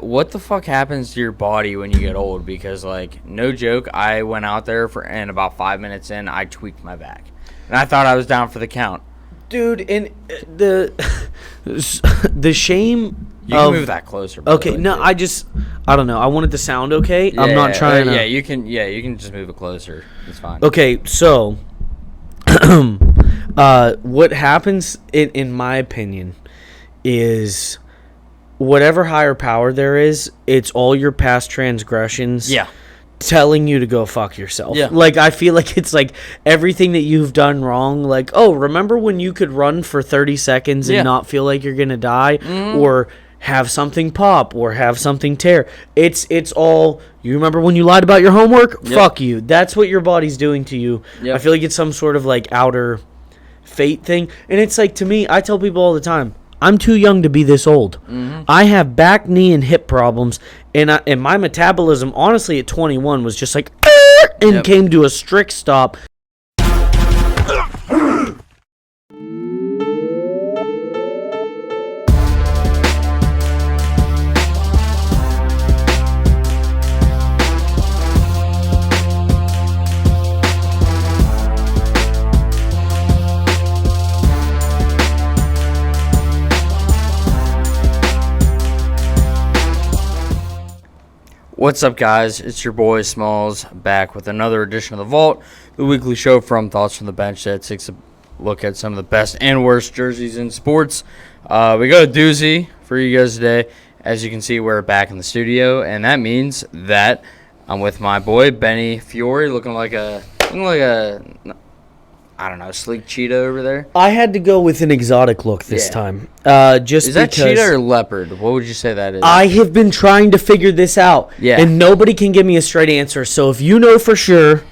What the fuck happens to your body when you get old? Because, like, no joke, I went out there and about 5 minutes in, I tweaked my back. And I thought I was down for the count. Dude, and the shame. You can move that closer. Okay, no, I don't know. I want it to sound okay. Yeah, I'm not trying to. You can just move it closer. It's fine. Okay, so what happens, in my opinion, is whatever higher power there is, it's all your past transgressions. Yeah. Telling you to go fuck yourself. Yeah. Like, I feel like it's like everything that you've done wrong. Like, oh, remember when you could run for 30 seconds and not feel like you're gonna die, or have something pop, or have something tear? It's all, you remember when you lied about your homework? Yep. Fuck you. That's what your body's doing to you. Yep. I feel like it's some sort of like outer fate thing. And it's like, to me, I tell people all the time, I'm too young to be this old. I have back, knee, and hip problems, and my metabolism, honestly, at 21 was just like, and came to a strict stop. What's up, guys? It's your boy Smalls back with another edition of The Vault, the weekly show from Thoughts from the Bench that takes a look at some of the best and worst jerseys in sports. We got a doozy for you guys today. As you can see, we're back in the studio, and that means that I'm with my boy Benny Fiore, looking like a I don't know, sleek cheetah over there. I had to go with an exotic look this time. Is that cheetah or leopard? What would you say that is? I have been trying to figure this out, and nobody can give me a straight answer. So if you know for sure,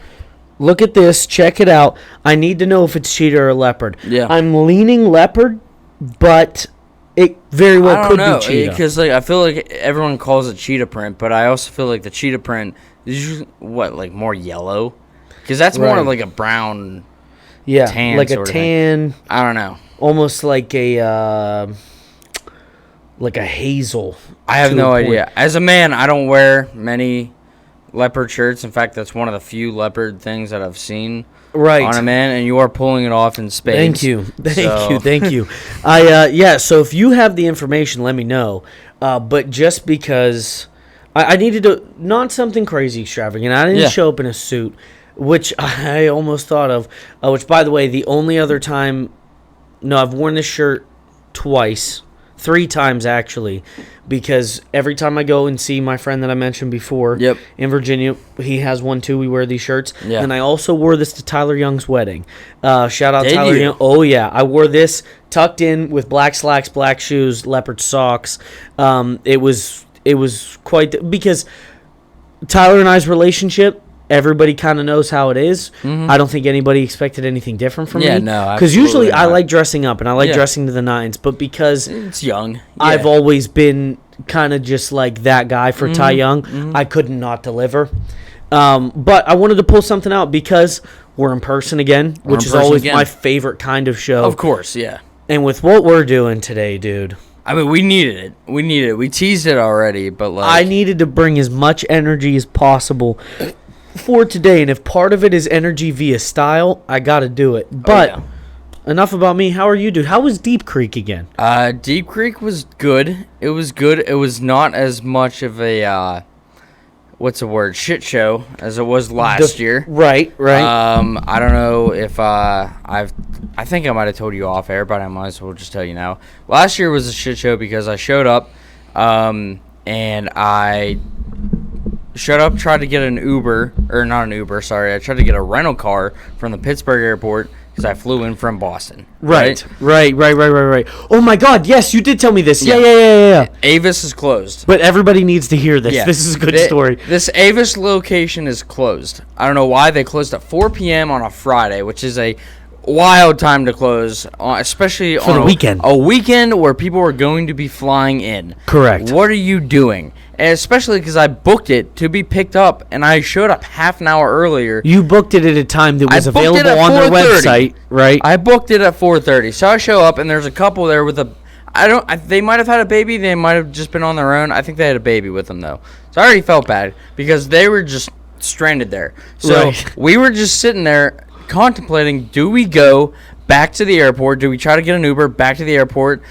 look at this, check it out. I need to know if it's cheetah or leopard. Yeah. I'm leaning leopard, but it very well could be cheetah. Because I feel like everyone calls it cheetah print, but I also feel like the cheetah print is usually, more yellow? Because that's more like a brown... Yeah, tan like a tan. I don't know. Almost like a hazel. I have no idea. As a man, I don't wear many leopard shirts. In fact, that's one of the few leopard things that I've seen on a man, and you are pulling it off in spades. Thank you. So if you have the information, let me know. But just because I needed to, not something crazy extravagant. I didn't show up in a suit, which I almost thought of, which, by the way, the only other time, I've worn this shirt three times actually, because every time I go and see my friend that I mentioned before in Virginia, he has one too, we wear these shirts, and I also wore this to Tyler Young's wedding. Shout out Tyler Young. Oh yeah, I wore this tucked in with black slacks, black shoes, leopard socks. It was quite, because Tyler and I's relationship, everybody kind of knows how it is. I don't think anybody expected anything different from me. Yeah, no, because usually I like dressing up and I like dressing to the nines, but because it's young, I've always been kind of just like that guy for Ty Young, I couldn't not deliver. But I wanted to pull something out because we're in person again, which is always my favorite kind of show. Of course, yeah. And with what we're doing today, dude, I mean, we needed it. We teased it already, but I needed to bring as much energy as possible for today, and if part of it is energy via style, I gotta do it. But enough about me. How are you, dude? How was Deep Creek again? Deep Creek was good. It was good. It was not as much of a shit show as it was last year. Right. I don't know if I think I might have told you off air, but I might as well just tell you now. Last year was a shit show because I showed up, and I tried to get an Uber, or not an Uber, sorry. I tried to get a rental car from the Pittsburgh airport because I flew in from Boston. Right. Oh my God, yes, you did tell me this. Yeah. Avis is closed. But everybody needs to hear this. Yeah. This is a good story. This Avis location is closed. I don't know why. They closed at 4 p.m. on a Friday, which is a wild time to close, especially on a weekend. A weekend where people are going to be flying in. Correct. What are you doing? And especially because I booked it to be picked up, and I showed up half an hour earlier. You booked it at a time that was available on their website, right? I booked it at 4:30. So I show up, and there's a couple there with They might have had a baby. They might have just been on their own. I think they had a baby with them though. So I already felt bad because they were just stranded there. So we were just sitting there contemplating: do we go back to the airport? Do we try to get an Uber back to the airport?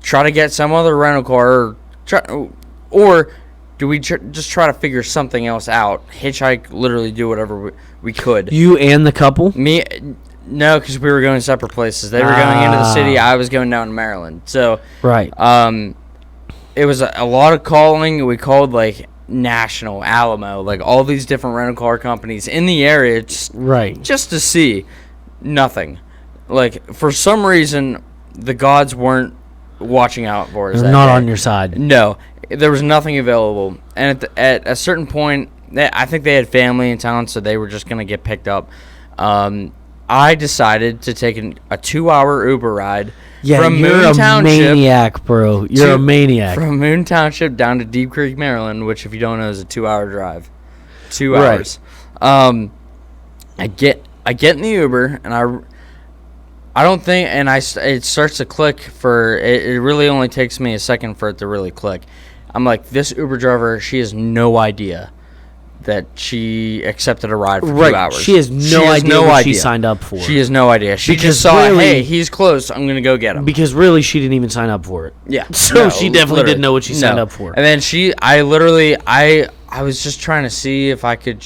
Try to get some other rental car, or do we just try to figure something else out? Hitchhike, literally do whatever we could. You and the couple? Me. No, because we were going separate places. They were going into the city. I was going down to Maryland. So, right. It was a lot of calling. We called like National, Alamo, like all these different rental car companies in the area, just to see. Nothing. Like for some reason, the gods weren't watching out for us. They're not on your side. No, there was nothing available. And at a certain point, I think they had family in town, so they were just gonna get picked up. I decided to take a 2-hour Uber ride from Moon Township. You're a maniac, bro. You're a maniac. From Moon Township down to Deep Creek, Maryland, which, if you don't know, is a 2-hour drive. 2 hours. I get in the Uber, and I don't think, and it starts to click for, it really only takes me a second for it to really click. I'm like, this Uber driver, she has no idea that she accepted a ride for 2 hours. She has no idea what she signed up for. She has no idea. She just saw, hey, he's close. I'm going to go get him. Because really, she didn't even sign up for it. Yeah. So she definitely didn't know what she signed up for. And then I was just trying to see if I could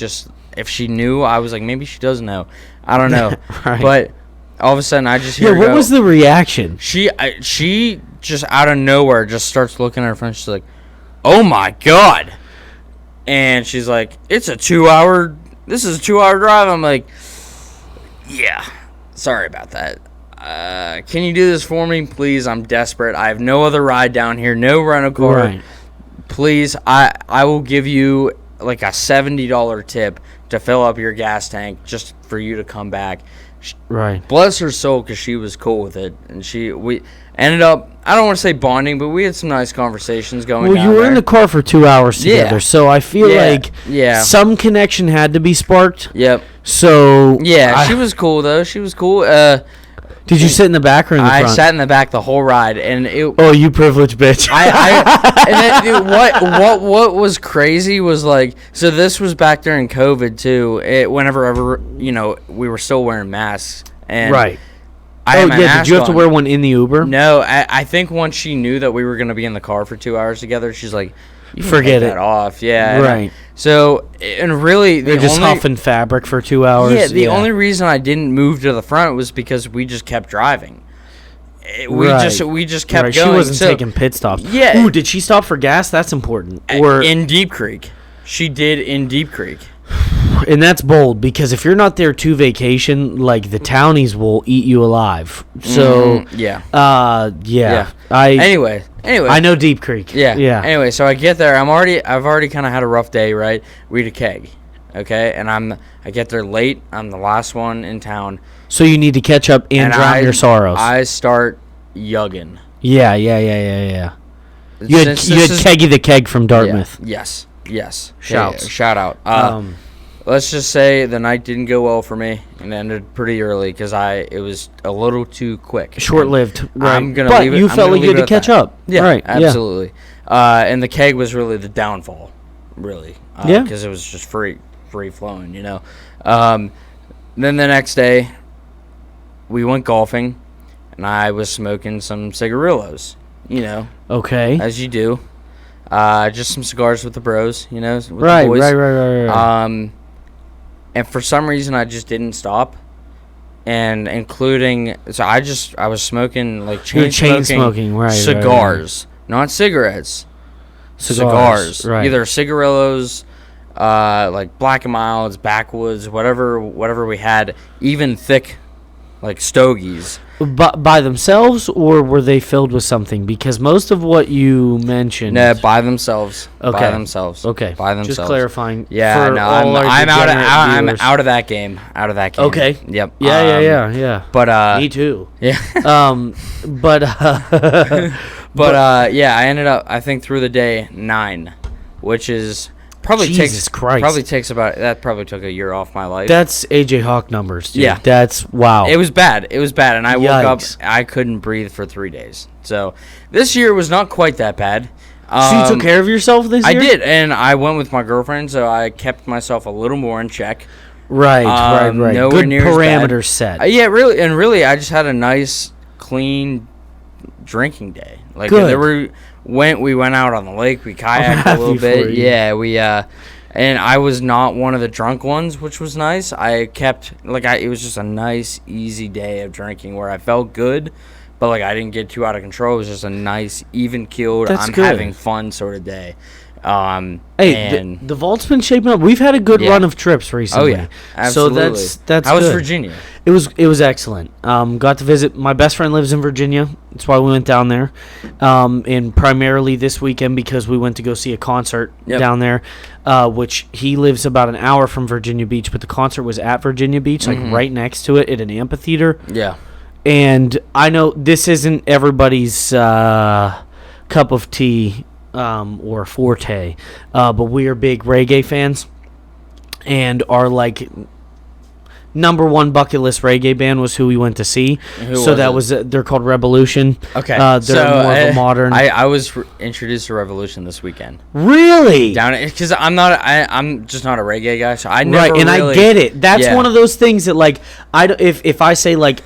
if she knew. I was like, maybe she does know. I don't know. Right. But all of a sudden, I just hear her what go. Was the reaction? She just out of nowhere just starts looking at her phone. She's like, oh my God. And she's like, this is a 2-hour drive. I'm like, yeah, sorry about that. Can you do this for me, please? I'm desperate. I have no other ride down here, no rental car. Right. Please, I will give you like a $70 tip to fill up your gas tank just for you to come back. Right. Bless her soul, because she was cool with it. And we ended up, I don't want to say bonding, but we had some nice conversations going on. Well, you were in the car for 2 hours together, so I feel like some connection had to be sparked. Yep. So yeah, she was cool though. She was cool. Did you sit in the back or in the front? I sat in the back the whole ride, and oh, you privileged bitch! And then, what was crazy was like, so this was back during COVID too. Whenever we were still wearing masks, and right. Did you have to wear one in the Uber? No, I think once she knew that we were going to be in the car for 2 hours together, she's like, you can forget take that off. Yeah. Right. So, and really, they're just huffing fabric for 2 hours. Yeah, the only reason I didn't move to the front was because we just kept driving. We just kept going. She wasn't taking pit stops. Yeah. Ooh, did she stop for gas? That's important. Or in Deep Creek. She did in Deep Creek. And that's bold, because if you're not there to vacation, like, the townies will eat you alive. So yeah. Anyway, I know Deep Creek. Yeah. Anyway, so I get there. I've already kind of had a rough day, right? We had a keg, okay, and I get there late. I'm the last one in town. So you need to catch up and drown your sorrows. I start yugging. Yeah. You had Keggy the Keg from Dartmouth. Yeah. Yes. Shouts. Shout out. Let's just say the night didn't go well for me, and ended pretty early because it was a little too quick. Short-lived. Right. I'm gonna but leave it. You felt like you had to catch up. Yeah, right. Absolutely. And the keg was really the downfall, really. Because it was just free flowing, Then the next day, we went golfing, and I was smoking some cigarillos, Okay. as you do. Just some cigars with the bros, with the boys. Right. And for some reason, I just didn't stop. And including, so I was smoking, like, chain smoking right, cigars, not cigarettes. Cigars. Right. Either cigarillos, like Black and Milds, Backwoods, whatever we had, even thick, like, stogies. By themselves, or were they filled with something? Because most of what you mentioned... No, by themselves. Okay. By themselves. Okay. By themselves. Just clarifying. Yeah, no, I'm out of that game. Okay. Yep. Yeah. But me too. Yeah. But I ended up, I think, through the day 9, which is Probably Jesus Christ. Probably took a year off my life. That's AJ Hawk numbers, dude. Yeah. That's wow. It was bad, and I woke up, Yikes. I couldn't breathe for 3 days. So this year was not quite that bad. So you took care of yourself this year? I did, and I went with my girlfriend, so I kept myself a little more in check. Right. Nowhere Good near as bad. parameters set. Yeah, really, I just had a nice, clean drinking day. Like Good. We went out on the lake, we kayaked a little for bit. you. Yeah, and I was not one of the drunk ones, which was nice. It was just a nice, easy day of drinking where I felt good, but like I didn't get too out of control. It was just a nice, even keeled, That's I'm good. having fun sort of day. Hey, the vault's been shaping up. We've had a good run of trips recently. Oh yeah, absolutely. So that's How was good. Virginia? It was excellent. Got to visit. My best friend lives in Virginia. That's why we went down there. And primarily this weekend because we went to go see a concert down there, which he lives about an hour from Virginia Beach, but the concert was at Virginia Beach, like right next to it at an amphitheater. Yeah. And I know this isn't everybody's cup of tea or forte, but we are big reggae fans and are like number one bucket list reggae band was who we went to see. They're called Revolution. Okay, they're more of a modern. I was introduced to Revolution this weekend. Really? Because I'm just not a reggae guy, so I never right, and really, I get it. That's yeah. one of those things that like if I say like.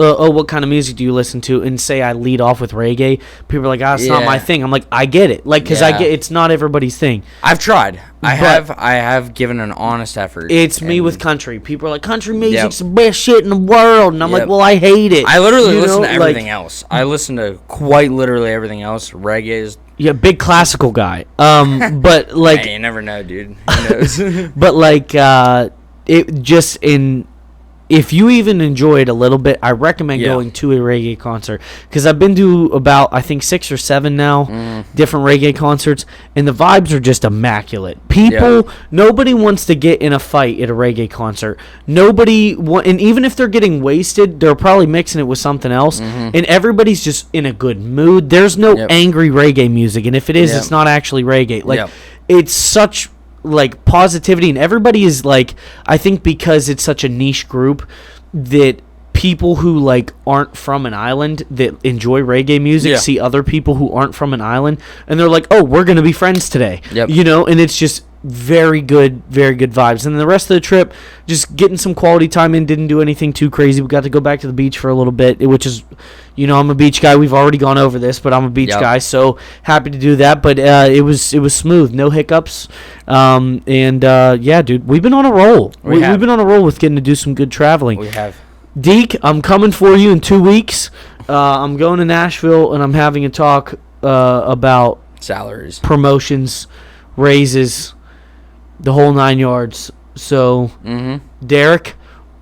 What kind of music do you listen to? And say I lead off with reggae. People are like, it's not my thing. I'm like, I get it. Like, because I get it's not everybody's thing. I've tried. I have given an honest effort. It's me with country. People are like, country music's the best shit in the world. And I'm like, well, I hate it. I literally listen to everything else. I listen to quite literally everything else. Reggae is... Yeah, big classical guy. But like... Hey, you never know, dude. Who knows? But like, it just in... If you even enjoy it a little bit, I recommend going to a reggae concert. Because I've been to about, I think, 6 or 7 now, different reggae concerts, and the vibes are just immaculate. Nobody wants to get in a fight at a reggae concert. And even if they're getting wasted, they're probably mixing it with something else, and everybody's just in a good mood. There's no angry reggae music, and if it is, it's not actually reggae. Like, it's such... like positivity, and everybody is like, I think because it's such a niche group that people who like aren't from an island that enjoy reggae music see other people who aren't from an island and they're like, oh, we're gonna be friends today. And it's just very good vibes. And the rest of the trip, just getting some quality time in. Didn't do anything too crazy. We got to go back to the beach for a little bit, which is, I'm a beach guy. We've already gone over this, but I'm a beach guy, so happy to do that. But it was smooth, no hiccups. Dude, we've been on a roll. We've been on a roll with getting to do some good traveling. We have. Deke, I'm coming for you in 2 weeks. I'm going to Nashville, and I'm having a talk about salaries, promotions, raises, the whole 9 yards. So, Derek,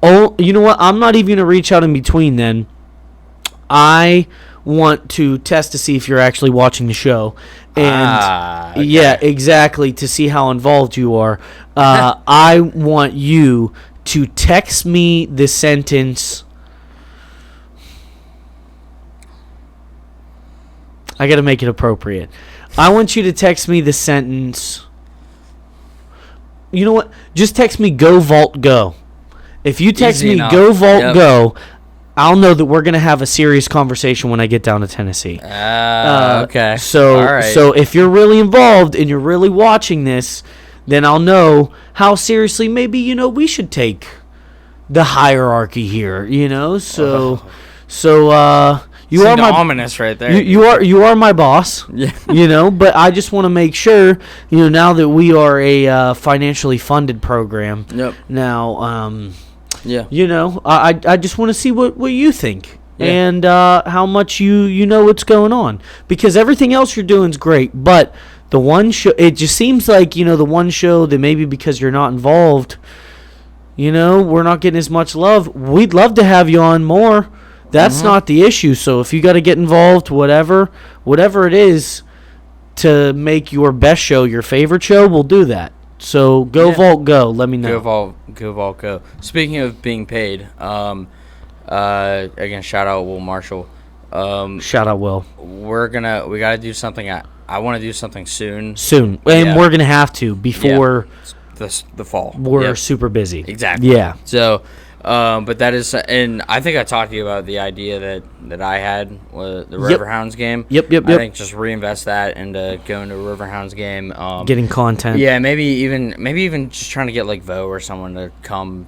you know what? I'm not even going to reach out in between then. I want to test to see if you're actually watching the show. And, yeah, exactly, to see how involved you are. I want you to text me the sentence. I got to make it appropriate. I want you to text me the sentence. You know what? Just text me "Go Vault Go." If you text me "Go Vault Go," I'll know that we're gonna have a serious conversation when I get down to Tennessee. Okay. So if you're really involved and you're really watching this, then I'll know how seriously maybe we should take the hierarchy here. You are my ominous right there. You are my boss. Yeah. But I just want to make sure, now that we are a financially funded program. Yep. Now, yeah. I just want to see what you think and how much you know what's going on, because everything else you're doing is great, but the one show, it just seems like the one show that maybe because you're not involved, we're not getting as much love. We'd love to have you on more. That's not the issue. So if you got to get involved, whatever it is to make your best show your favorite show, we'll do that. So go Vault Go. Let me know. Go Vault Go. Speaking of being paid, again, shout out Will Marshall. Shout out Will. We got to do something I want to do something soon. And we're gonna have to before the fall. We're super busy. Exactly. Yeah. So, but that is, and I think I talked to you about the idea that I had with the Riverhounds game. Yep. I think just reinvest that into going to a Riverhounds game. Getting content. Yeah, maybe even just trying to get like Vo or someone to come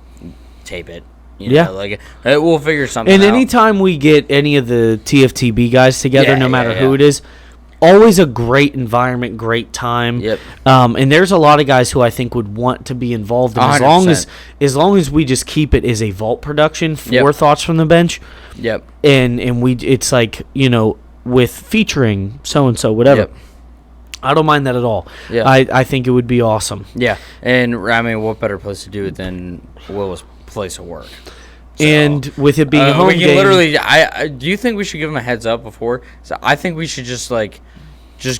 tape it. You know, like we'll figure something out. And anytime we get any of the TFTB guys together, no matter who it is, always a great environment, great time. Yep. And there's a lot of guys who I think would want to be involved in, as long as we just keep it as a vault production for Thoughts from the Bench. Yep. And it's like, with featuring so and so, whatever. Yep. I don't mind that at all. Yeah. I think it would be awesome. Yeah. And I mean, what better place to do it than Will's place of work? So, and with it being a home game, literally, do you think we should give him a heads up before? So I think we should just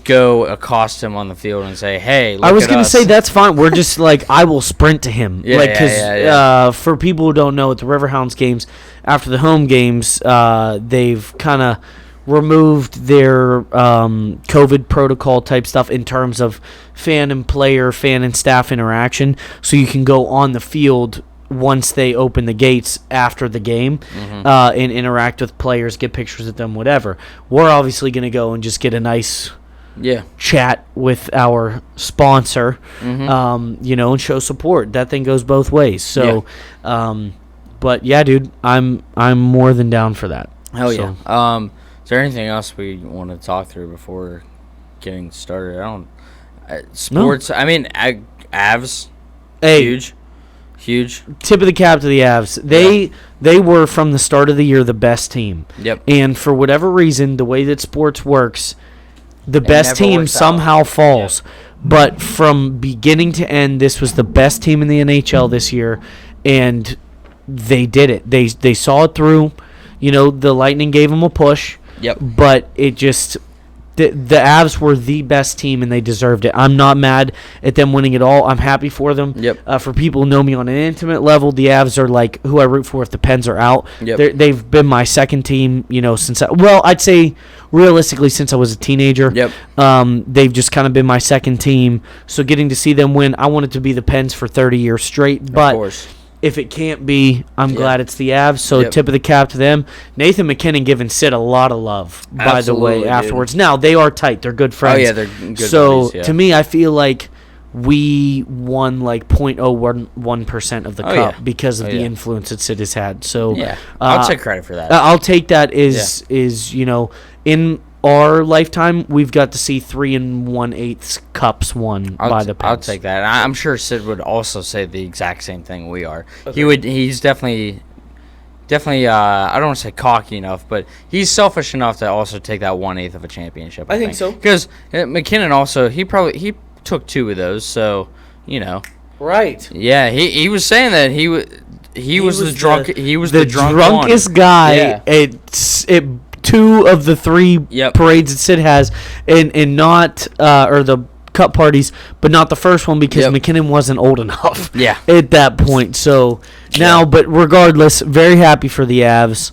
go accost him on the field and say, "Hey, look I was at gonna us." say that's fine. We're just I will sprint to him, for people who don't know, at the Riverhounds games, after the home games, they've kind of removed their COVID protocol type stuff in terms of fan and staff interaction, so you can go on the field once they open the gates after the game, and interact with players, get pictures of them, whatever. We're obviously going to go and just get a nice chat with our sponsor, and show support. That thing goes both ways. So, but yeah, dude, I'm more than down for that. Hell yeah. Is there anything else we want to talk through before getting started? Sports. No. I mean, Avs, huge. Tip of the cap to the Avs. They were from the start of the year the best team. Yep. And for whatever reason, the way that sports works, the best team somehow falls. Yep. But from beginning to end, this was the best team in the NHL this year, and they did it. They saw it through. The Lightning gave them a push. Yep. But it just the Avs were the best team, and they deserved it. I'm not mad at them winning it all. I'm happy for them. Yep. For people who know me on an intimate level, the Avs are like who I root for if the Pens are out. Yep. They've been my second team, since I'd say realistically since I was a teenager. Yep. They've just kind of been my second team. So getting to see them win, I want it to be the Pens for 30 years straight. But of course. If it can't be, I'm glad it's the Avs. So tip of the cap to them. Nathan McKinnon giving Sid a lot of love, by the way, afterwards. Dude. Now, they are tight. They're good friends. Oh, yeah, they're good So, buddies, to me, I feel like we won 0.01% of the cup because of the influence that Sid has had. So, I'll take credit for that. I'll take that as in our lifetime, we've got to see 3 1/8 cups won by the Pens. I'll take that. I'm sure Sid would also say the exact same thing we are. Okay. He's definitely. I don't want to say cocky enough, but he's selfish enough to also take that 1/8 of a championship. I think so. Because McKinnon also he took 2 of those, so Right. Yeah, he was saying that he was the drunkest guy. Yeah. 2 of the 3 parades that Sid has, and not or the cup parties, but not the first one because McKinnon wasn't old enough. At that point. So now, but regardless, very happy for the Avs.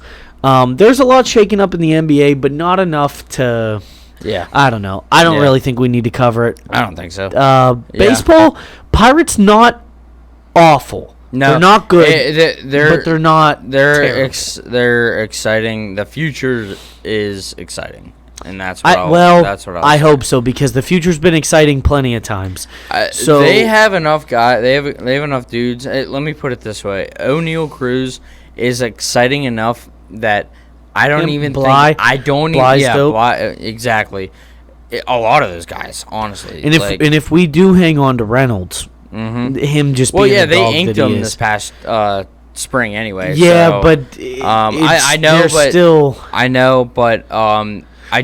There's a lot shaking up in the NBA, but not enough to. Yeah. I don't know. I don't really think we need to cover it. I don't think so. Baseball, Pirates not awful. No, they're not good, but they're not. They're exciting. The future is exciting, and that's what I hope so, because the future's been exciting plenty of times. So they have enough guys. They have enough dudes. Let me put it this way: O'Neal Cruz is exciting enough that I don't even think. I don't even. Yeah, exactly. A lot of those guys, honestly. And if we do hang on to Reynolds. Mm-hmm. Him just being the dog they inked that him this past spring anyway. Yeah, so, but I know, but still. I know, but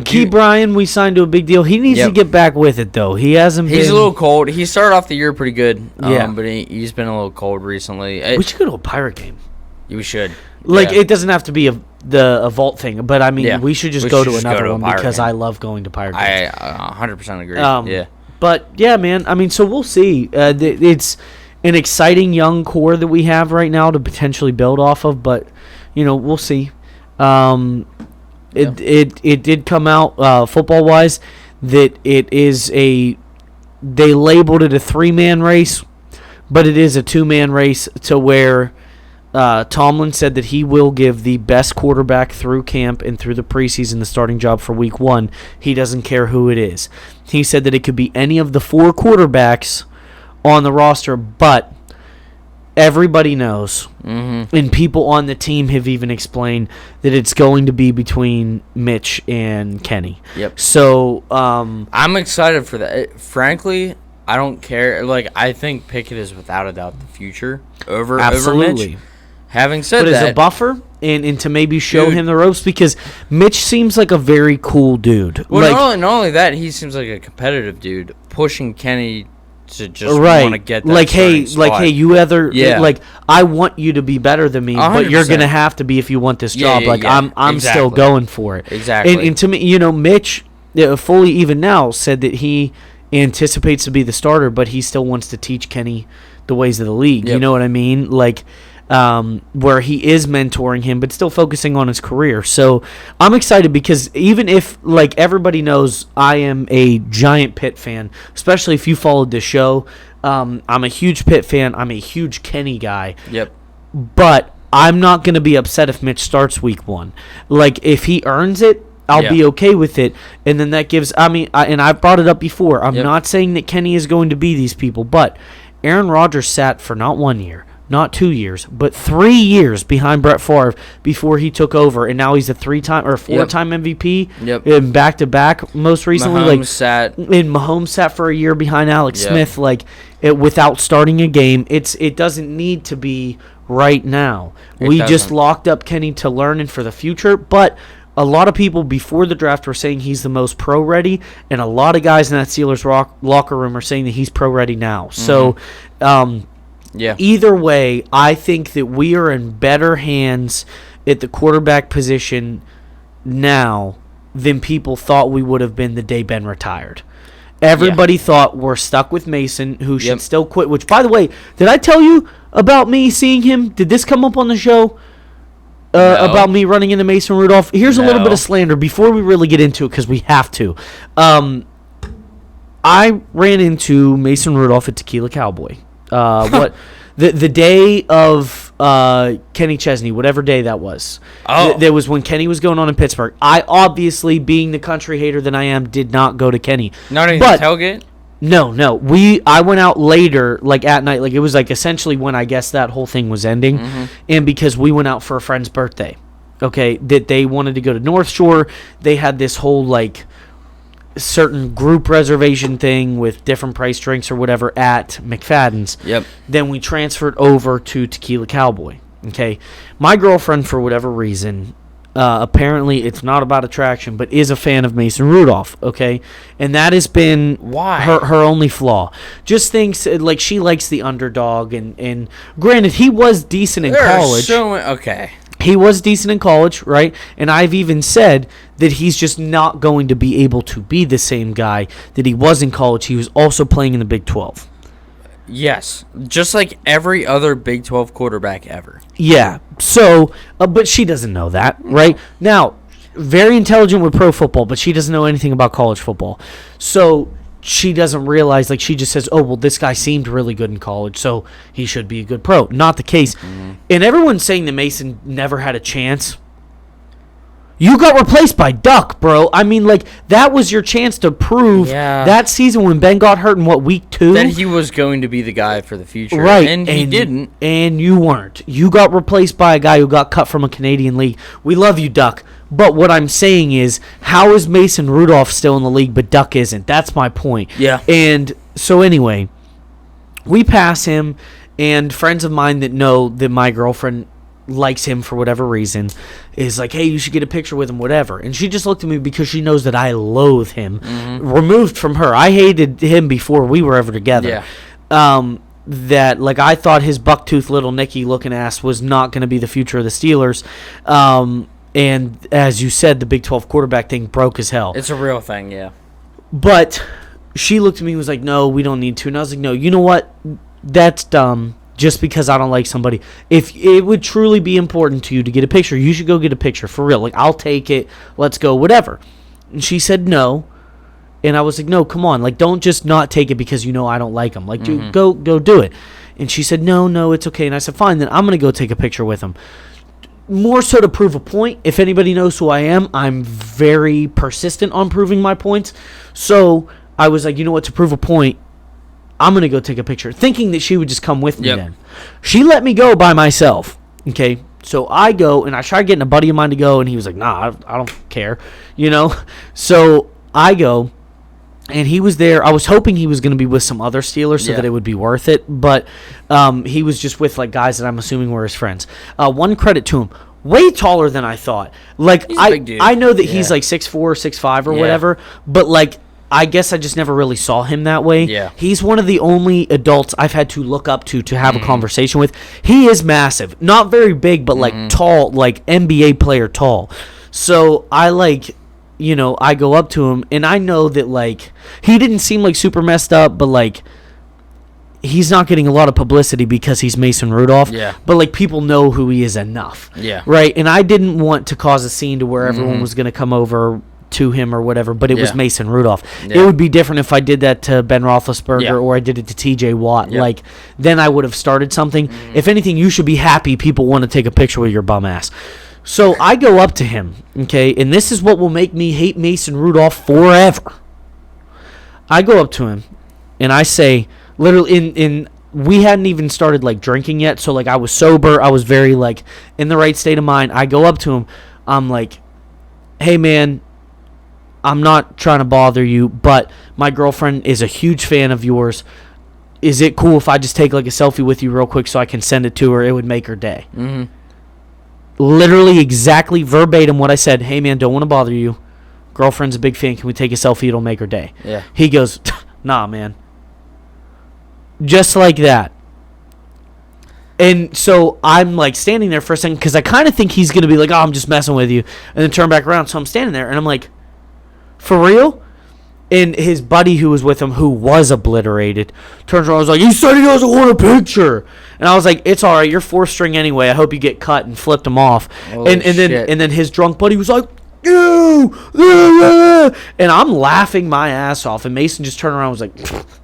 Key Bryan, we signed to a big deal. He needs to get back with it though. He hasn't. He's a little cold. He started off the year pretty good. But he's been a little cold recently. We should go to a Pirate game. We should. It doesn't have to be a vault thing, but I mean, we should just go to another one because I love going to Pirate games. I 100% agree. But, yeah, man, I mean, so we'll see. It's an exciting young core that we have right now to potentially build off of, but, we'll see. It did come out, football-wise, that they labeled it a 3-man race, but it is a 2-man race to where Tomlin said that he will give the best quarterback through camp and through the preseason the starting job for week 1. He doesn't care who it is. He said that it could be any of the 4 quarterbacks on the roster, but everybody knows, and people on the team have even explained that it's going to be between Mitch and Kenny. Yep. So I'm excited for that. Frankly, I don't care. Like, I think Pickett is without a doubt the future over Mitch. Having said but that, as a buffer and to maybe show him the ropes, because Mitch seems like a very cool dude. Well, like, not only that, he seems like a competitive dude, pushing Kenny to just want to get that hey, you either like, I want you to be better than me, 100%. but you're gonna have to be if you want this job. I'm exactly. still going for it. Exactly. And to me, Mitch, fully even now, said that he anticipates to be the starter, but he still wants to teach Kenny the ways of the league. Yep. You know what I mean? Like, where he is mentoring him, but still focusing on his career. So I'm excited because even if, like, everybody knows I am a giant Pitt fan, especially if you followed the show, I'm a huge Pitt fan. I'm a huge Kenny guy. Yep. But I'm not going to be upset if Mitch starts week 1. Like, if he earns it, I'll be okay with it. And then that gives, and I've brought it up before. I'm not saying that Kenny is going to be these people, but Aaron Rodgers sat for not 1 year, not 2 years, but 3 years behind Brett Favre before he took over, and now he's a 3-time or 4-time MVP. Yep. And back-to-back most recently. Mahomes sat for a year behind Alex Smith, without starting a game. It doesn't need to be right now. We just locked up Kenny to learn and for the future, but a lot of people before the draft were saying he's the most pro-ready, and a lot of guys in that Steelers locker room are saying that he's pro-ready now. So, either way, I think that we are in better hands at the quarterback position now than people thought we would have been the day Ben retired. Everybody thought we're stuck with Mason, who should still quit, which, by the way, did I tell you about me seeing him? Did this come up on the show? No. About me running into Mason Rudolph. Here's a little bit of slander before we really get into it, because we have to. I ran into Mason Rudolph at Tequila Cowboy. The day of Kenny Chesney, whatever day that was. There was when Kenny was going on in Pittsburgh. I obviously, being the country hater that I am, did not go to Kenny. Not even the tailgate? No. I went out later, like at night. Like, it was like essentially when I guess that whole thing was ending. And because we went out for a friend's birthday, okay, that they wanted to go to North Shore. They had this whole, like, certain group reservation thing with different price drinks or whatever at McFadden's. Yep. Then we transferred over to Tequila Cowboy. Okay. My girlfriend, for whatever reason, apparently it's not about attraction, but is a fan of Mason Rudolph, okay? And that has been her only flaw. Just thinks, like, she likes the underdog, and granted, he was decent in college. He was decent in college, right? And I've even said that he's just not going to be able to be the same guy that he was in college. He was also playing in the Big 12. Yes, just like every other Big 12 quarterback ever. Yeah, so, but she doesn't know that, right? Now, very intelligent with pro football, but she doesn't know anything about college football. So she doesn't realize, like, she just says, oh, well, this guy seemed really good in college, so he should be a good pro. Not the case. And everyone's saying that Mason never had a chance. You got replaced by Duck, bro. I mean, like, that was your chance to prove that season when Ben got hurt in, week 2? That he was going to be the guy for the future. Right. And he didn't. And you weren't. You got replaced by a guy who got cut from a Canadian league. We love you, Duck. But what I'm saying is, how is Mason Rudolph still in the league, but Duck isn't? That's my point. Yeah. And so anyway, we pass him, and friends of mine that know that my girlfriend likes him for whatever reason is like, hey, you should get a picture with him, whatever. And she just looked at me because she knows that I loathe him. Removed from her. I hated him before we were ever together. That, like, I thought his bucktooth little Nicky looking ass was not going to be the future of the Steelers. And as you said, the Big 12 quarterback thing broke as hell. It's a real thing, yeah. But she looked at me and was like, no, we don't need to. And I was like, no, you know what? That's dumb. Just because I don't like somebody. If it would truly be important to you to get a picture, you should go get a picture, for real. Like, I'll take it. Let's go, whatever. And she said no. And I was like, no, come on. Like, don't just not take it because you know I don't like him. Like, dude, go do it. And she said, no, it's okay. And I said, fine, then I'm going to go take a picture with him. More so to prove a point. If anybody knows who I am, I'm very persistent on proving my points. So I was like, you know what, to prove a point, I'm going to go take a picture, thinking that she would just come with me then. She let me go by myself, okay? So I go, and I tried getting a buddy of mine to go, and he was like, nah, I don't care, you know? So I go, and he was there. I was hoping he was going to be with some other Steelers so that it would be worth it, but he was just with, like, guys that I'm assuming were his friends. One credit to him. Way taller than I thought. Like, he's a big dude. I know that he's like 6'4", 6'5", or whatever, but, like, I guess I just never really saw him that way. Yeah. He's one of the only adults I've had to look up to have a conversation with. He is massive. Not very big, but, like, tall, like, NBA player tall. So I, like, you know, I go up to him, and I know that, like, he didn't seem, like, super messed up, but, like, he's not getting a lot of publicity because he's Mason Rudolph. Yeah. But, like, people know who he is enough. Yeah. Right? And I didn't want to cause a scene to where everyone was going to come over to him or whatever, but it was Mason Rudolph. Yeah. It would be different if I did that to Ben Roethlisberger or I did it to TJ Watt. Like, then I would have started something. If anything, you should be happy people want to take a picture with your bum ass. So I go up to him, okay, and this is what will make me hate Mason Rudolph forever. I go up to him, and I say, literally, we hadn't even started, like, drinking yet, so, like, I was sober. I was very, like, in the right state of mind. I go up to him. I'm like, hey, man, I'm not trying to bother you, but my girlfriend is a huge fan of yours. Is it cool if I just take, like, a selfie with you real quick so I can send it to her? It would make her day. Literally exactly verbatim what I said. Hey, man, don't want to bother you. Girlfriend's a big fan. Can we take a selfie? It'll make her day. Yeah. He goes, nah, man. Just like that. And so I'm, like, standing there for a second because I kind of think he's going to be like, oh, I'm just messing with you. And then turn back around. So I'm standing there, and I'm like, for real? And his buddy who was with him, who was obliterated, turns around and was like, he said he doesn't want a picture. And I was like, it's all right. You're fourth string anyway. I hope you get cut, and flipped him off. And then his drunk buddy was like, you. And I'm laughing my ass off. And Mason just turned around and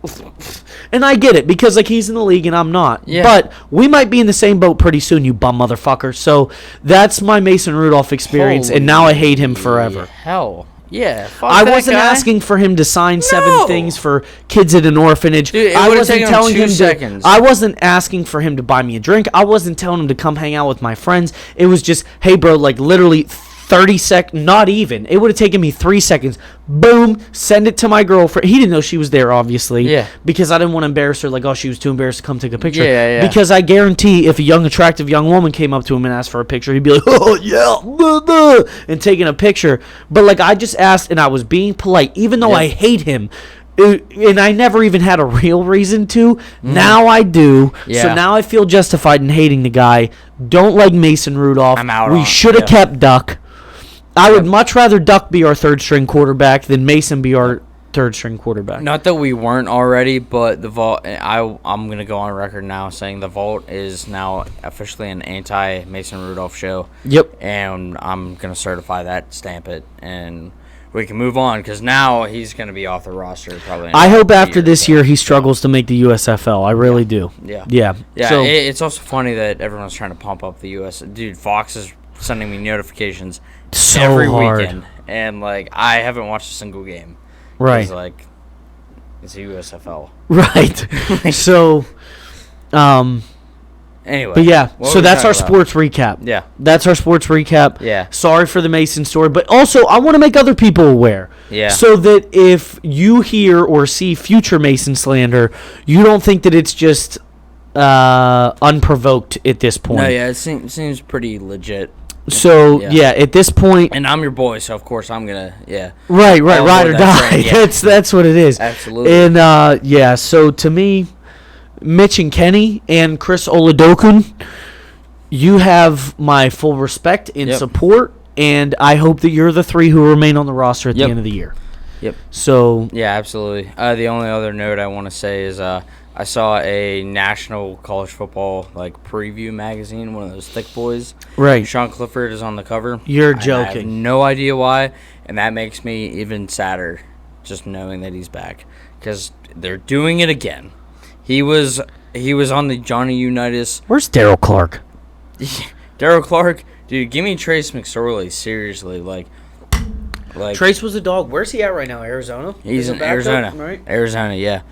was like, and I get it because, like, he's in the league and I'm not. Yeah. But we might be in the same boat pretty soon, you bum motherfucker. So that's my Mason Rudolph experience. And now I hate him forever. Hell. Yeah, I wasn't asking for him to sign 7 things for kids at an orphanage. Dude, I wasn't telling him seconds. I wasn't asking for him to buy me a drink. I wasn't telling him to come hang out with my friends. It was just, hey, bro, like, literally 30 seconds, not even. It would have taken me 3 seconds. Boom, send it to my girlfriend. He didn't know she was there, obviously. Yeah. Because I didn't want to embarrass her, like, oh, she was too embarrassed to come take a picture. Yeah. Because I guarantee if a young, attractive young woman came up to him and asked for a picture, he'd be like, oh, yeah, blah, blah, and taking a picture. But, like, I just asked, and I was being polite, even though I hate him. And I never even had a real reason to. Now I do. Yeah. So now I feel justified in hating the guy. Don't like Mason Rudolph. I'm out. We should have kept Duck. I would much rather Duck be our third-string quarterback than Mason be our third-string quarterback. Not that we weren't already, but the Vault. I'm going to go on record now saying the Vault is now officially an anti-Mason Rudolph show. Yep. And I'm going to certify that, stamp it, and we can move on because now he's going to be off the roster probably. I hope after this year he struggles to make the USFL. I really do. Yeah. So, it's also funny that everyone's trying to pump up the US. Dude, Fox is sending me notifications every weekend, and, like, I haven't watched a single game. Right. It's like, it's a USFL. Right. So, anyway. But yeah, so that's our sports recap. Yeah. That's our sports recap. Yeah. Sorry for the Mason story, but also I want to make other people aware. Yeah. So that if you hear or see future Mason slander, you don't think that it's just unprovoked at this point. No, yeah, it seems pretty legit. So, yeah, at this point... And I'm your boy, so of course I'm going to, Right, ride or die. Yeah. That's what it is. Absolutely. And, so to me, Mitch and Kenny and Chris Oladokun, you have my full respect and support, and I hope that you're the 3 who remain on the roster at the end of the year. Yep. So... Yeah, absolutely. The only other note I want to say is... I saw a national college football, like, preview magazine, one of those thick boys. Right. Sean Clifford is on the cover. You're I joking. have no idea why, and that makes me even sadder just knowing that he's back because they're doing it again. He was on the Johnny Unitas. Where's Daryl Clark? Daryl Clark, dude, give me Trace McSorley. Seriously, like Trace was a dog. Where's he at right now? Arizona. He's in Arizona, right? Arizona, yeah.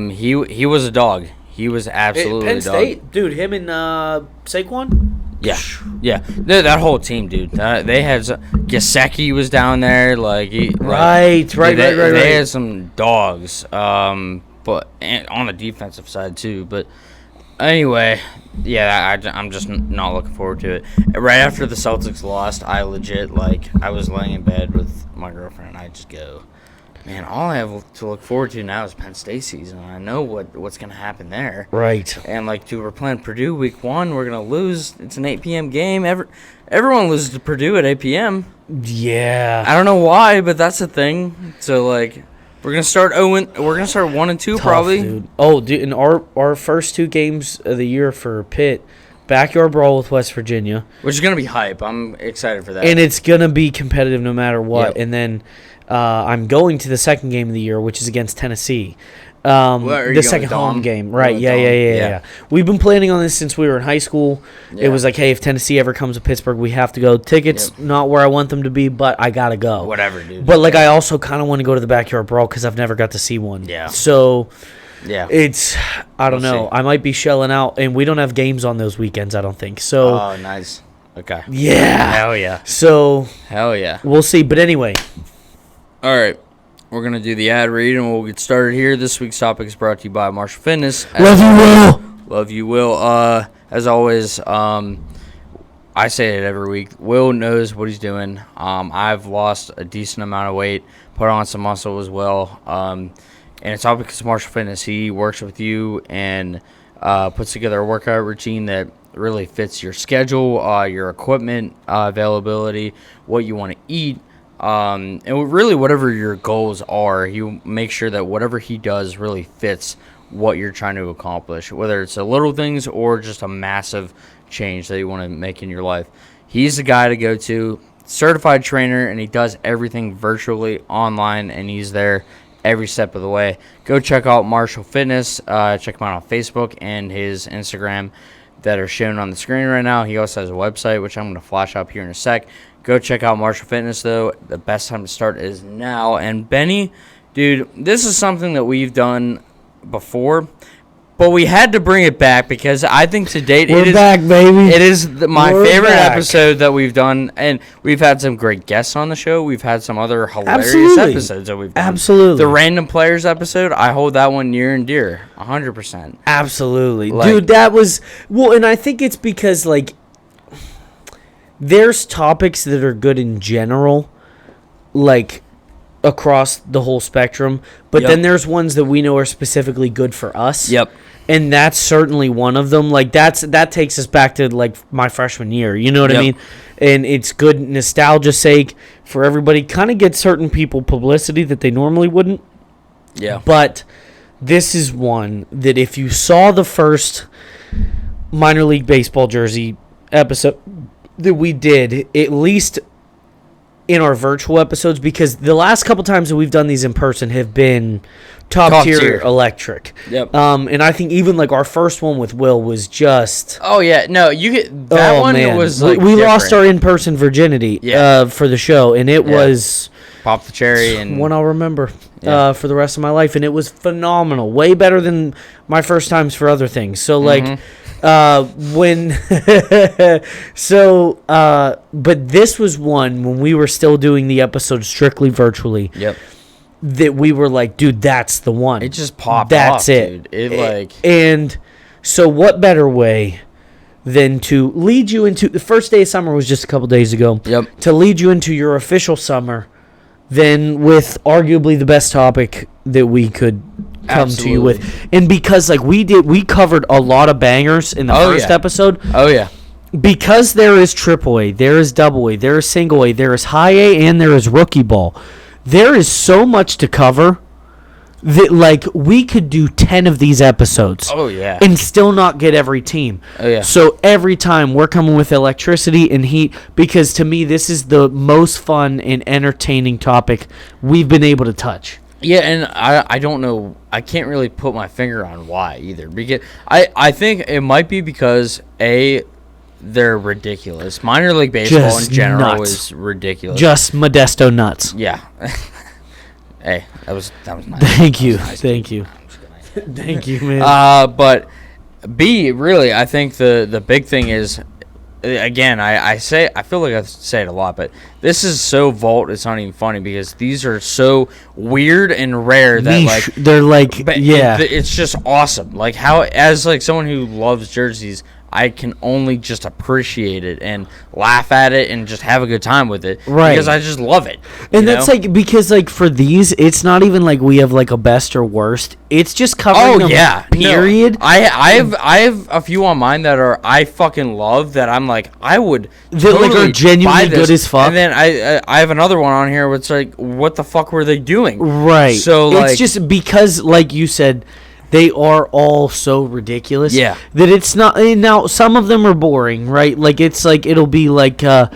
He was a dog. He was absolutely Penn a dog. State, dude. Him and Saquon. Yeah. That whole team, dude. They had Gesicki was down there, Right. They had some dogs, but and on the defensive side too. But anyway, yeah, I'm just not looking forward to it. Right after the Celtics lost, I legit I was laying in bed with my girlfriend, and I just go, man, all I have to look forward to now is Penn State season. I know what's going to happen there. Right. And, we're playing Purdue week 1. We're going to lose. It's an 8 p.m. game. Everyone loses to Purdue at 8 p.m. Yeah. I don't know why, but that's a thing. So, we're going to start 1 and 2 Tough, probably. Dude. Oh, dude, in our first 2 games of the year for Pitt, backyard brawl with West Virginia. Which is going to be hype. I'm excited for that. And it's going to be competitive no matter what. Yep. And then I'm going to the second game of the year, which is against Tennessee. The second home game. Right, yeah. We've been planning on this since we were in high school. Yeah. It was like, hey, if Tennessee ever comes to Pittsburgh, we have to go. Tickets, not where I want them to be, but I got to go. Whatever, dude. But, I also kind of want to go to the backyard brawl because I've never got to see one. Yeah. So, yeah, it's, I don't know. See. I might be shelling out, and we don't have games on those weekends, I don't think. So, oh, nice. Okay. yeah. Hell yeah. So, Hell yeah. we'll see. But anyway. All right. We're going to do the ad read, and we'll get started here. This week's topic is brought to you by Marshall Fitness. Love you, Will. Love you, Will. As always, I say it every week. Will knows what he's doing. I've lost a decent amount of weight, put on some muscle as well. And it's all because of Marshall Fitness. He works with you and puts together a workout routine that really fits your schedule, your equipment availability, what you want to eat. And really whatever your goals are, you make sure that whatever he does really fits what you're trying to accomplish, whether it's the little things or just a massive change that you want to make in your life. He's the guy to go to, certified trainer, and he does everything virtually online, and he's there every step of the way. Go check out Marshall Fitness. Check him out on Facebook and his Instagram that are shown on the screen right now. He also has a website, which I'm going to flash up here in a sec. Go check out Marshall Fitness, though. The best time to start is now. And Benny, dude, this is something that we've done before, but we had to bring it back because I think to date We're back, baby. It is my We're favorite back. episode that we've done, and we've had some great guests on the show. We've had some other hilarious Absolutely. episodes that we've done. Absolutely. The random players episode, I hold that one near and dear, 100%. Absolutely. Dude, that was... Well, and I think it's because, there's topics that are good in general, across the whole spectrum, but Yep. then there's ones that we know are specifically good for us. Yep. And that's certainly one of them. That takes us back to my freshman year. You know what I Yep. mean? And it's good nostalgia's sake for everybody. Kind of get certain people publicity that they normally wouldn't. Yeah. But this is one that if you saw the first minor league baseball jersey episode that we did, at least in our virtual episodes, because the last couple times that we've done these in person have been top tier electric. Yep. And I think even our first one with Will was just... Oh, yeah. No, you get that one. Man. It was we lost different. our in-person virginity for the show, and it was... Pop the cherry and one I'll remember for the rest of my life, and it was phenomenal. Way better than my first times for other things. So but this was one when we were still doing the episode strictly virtually. Yep. That we were like, dude, that's the one. It just popped That's off, it. dude. And so what better way than to lead you into... The first day of summer was just a couple days ago. Yep. To lead you into your official summer than with arguably the best topic that we could come to you with. And because we covered a lot of bangers in the first episode. Oh, yeah. Because there is triple A, there is double A, there is single A, there is high A, and there is rookie ball. There is so much to cover that we could do 10 of these episodes. Oh, yeah. And still not get every team. Oh, yeah. So every time we're coming with electricity and heat, because to me this is the most fun and entertaining topic we've been able to touch. Yeah, and I don't know. I can't really put my finger on why either. Because I think it might be because they're ridiculous. Minor league baseball Just in general nuts. is ridiculous. Just Modesto nuts. Yeah. Hey, that was nice. Thank you. Nice, Thank dude. you. I'm just kidding. Thank you, man. But B, really, I think the big thing is, again, I feel like I say it a lot, but this is so vault, it's not even funny because these are so weird and rare that Niche. like They're like, yeah. it's just awesome. Like how, as like someone who loves jerseys, I can only just appreciate it and laugh at it and just have a good time with it, Right. Because I just love it. And that's like, because like for these, it's not even like we have like a best or worst. It's just covering them, period. No, I have a few on mine that I fucking love that I'm like I would totally like are genuinely buy this. good as fuck. And then I have another one on here where it's like, what the fuck were they doing? Right. So like, it's just because, like you said, they are all so ridiculous. Yeah. That it's not. Now some of them are boring, right? Like it's like it'll be like the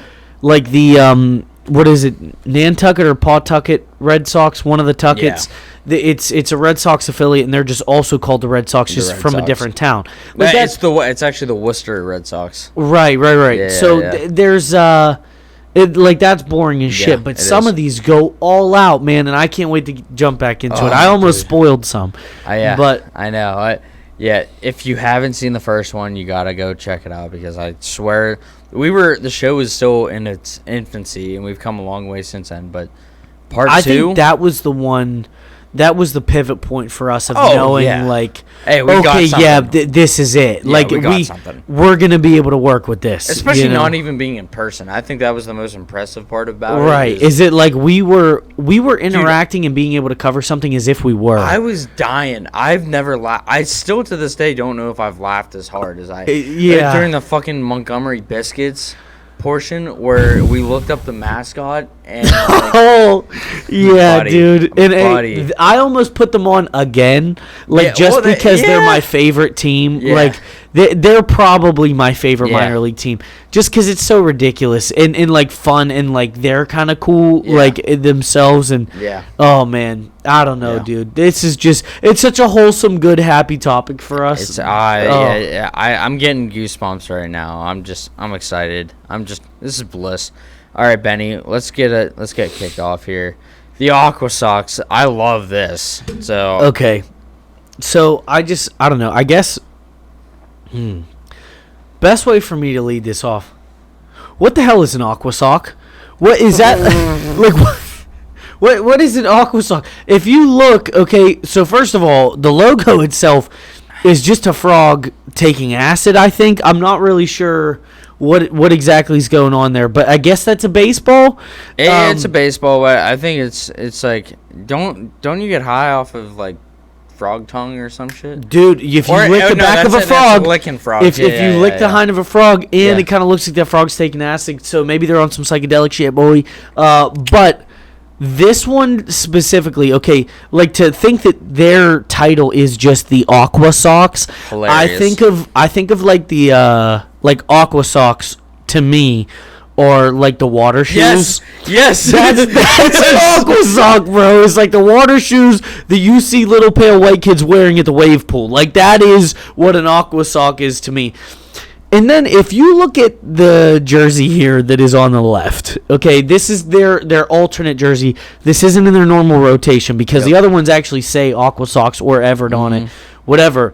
what is it, Nantucket or Pawtucket Red Sox? One of the Tuckets. Yeah. It's a Red Sox affiliate, and they're just also called the Red Sox, just from a different town. Like it's actually the Worcester Red Sox. Right. Yeah, so yeah. There's like that's boring as shit, but some of these go all out, man, and I can't wait to jump back into it. I almost spoiled some. But I know. If you haven't seen the first one, you gotta go check it out because I swear the show was still in its infancy and we've come a long way since then. But part 2, I think that was the one. That was the pivot point for us of knowing, like, hey, we got something. This is it. Yeah, like, we're going to be able to work with this. Especially not even being in person. I think that was the most impressive part about it. Right. Is it like we were interacting and being able to cover something as if we were. I was dying. I've never laughed. I still to this day don't know if I've laughed as hard as I during the fucking Montgomery Biscuits portion where we looked up the mascot and dude, and I almost put them on again, like because they're my favorite team. Like they're probably my favorite minor league team, just because it's so ridiculous and like fun and like they're kind of cool like themselves and oh man, I don't know, dude. This is just it's such a wholesome, good, happy topic for us. I'm getting goosebumps right now. I'm excited. This is bliss. All right, Benny, let's get kicked off here. The Aqua Sox, I love this. So okay, so I don't know. I guess best way for me to lead this off. What the hell is an Aqua Sock? What is that? Like what is an Aqua Sock? If you look, okay, so first of all, the logo itself is just a frog taking acid. I think I'm not really sure what exactly is going on there, but I guess that's a baseball. It's a baseball, but I think it's like don't you get high off of like frog tongue or some shit, dude? If you lick the back of a frog, licking frog. If you lick the hind of a frog, and it kind of looks like that frog's taking acid, so maybe they're on some psychedelic shit, boy. But this one specifically, okay, like to think that their title is just the Aqua Sox. Hilarious. I think of like the like Aqua Sox to me, or like the water shoes. Yes, that's an Aqua Sock, bro. It's like the water shoes that you see little pale white kids wearing at the wave pool. Like that is what an Aqua Sock is to me. And then if you look at the jersey here that is on the left, okay, this is their alternate jersey. This isn't in their normal rotation because the other ones actually say Aqua Sox or Everett on it, whatever.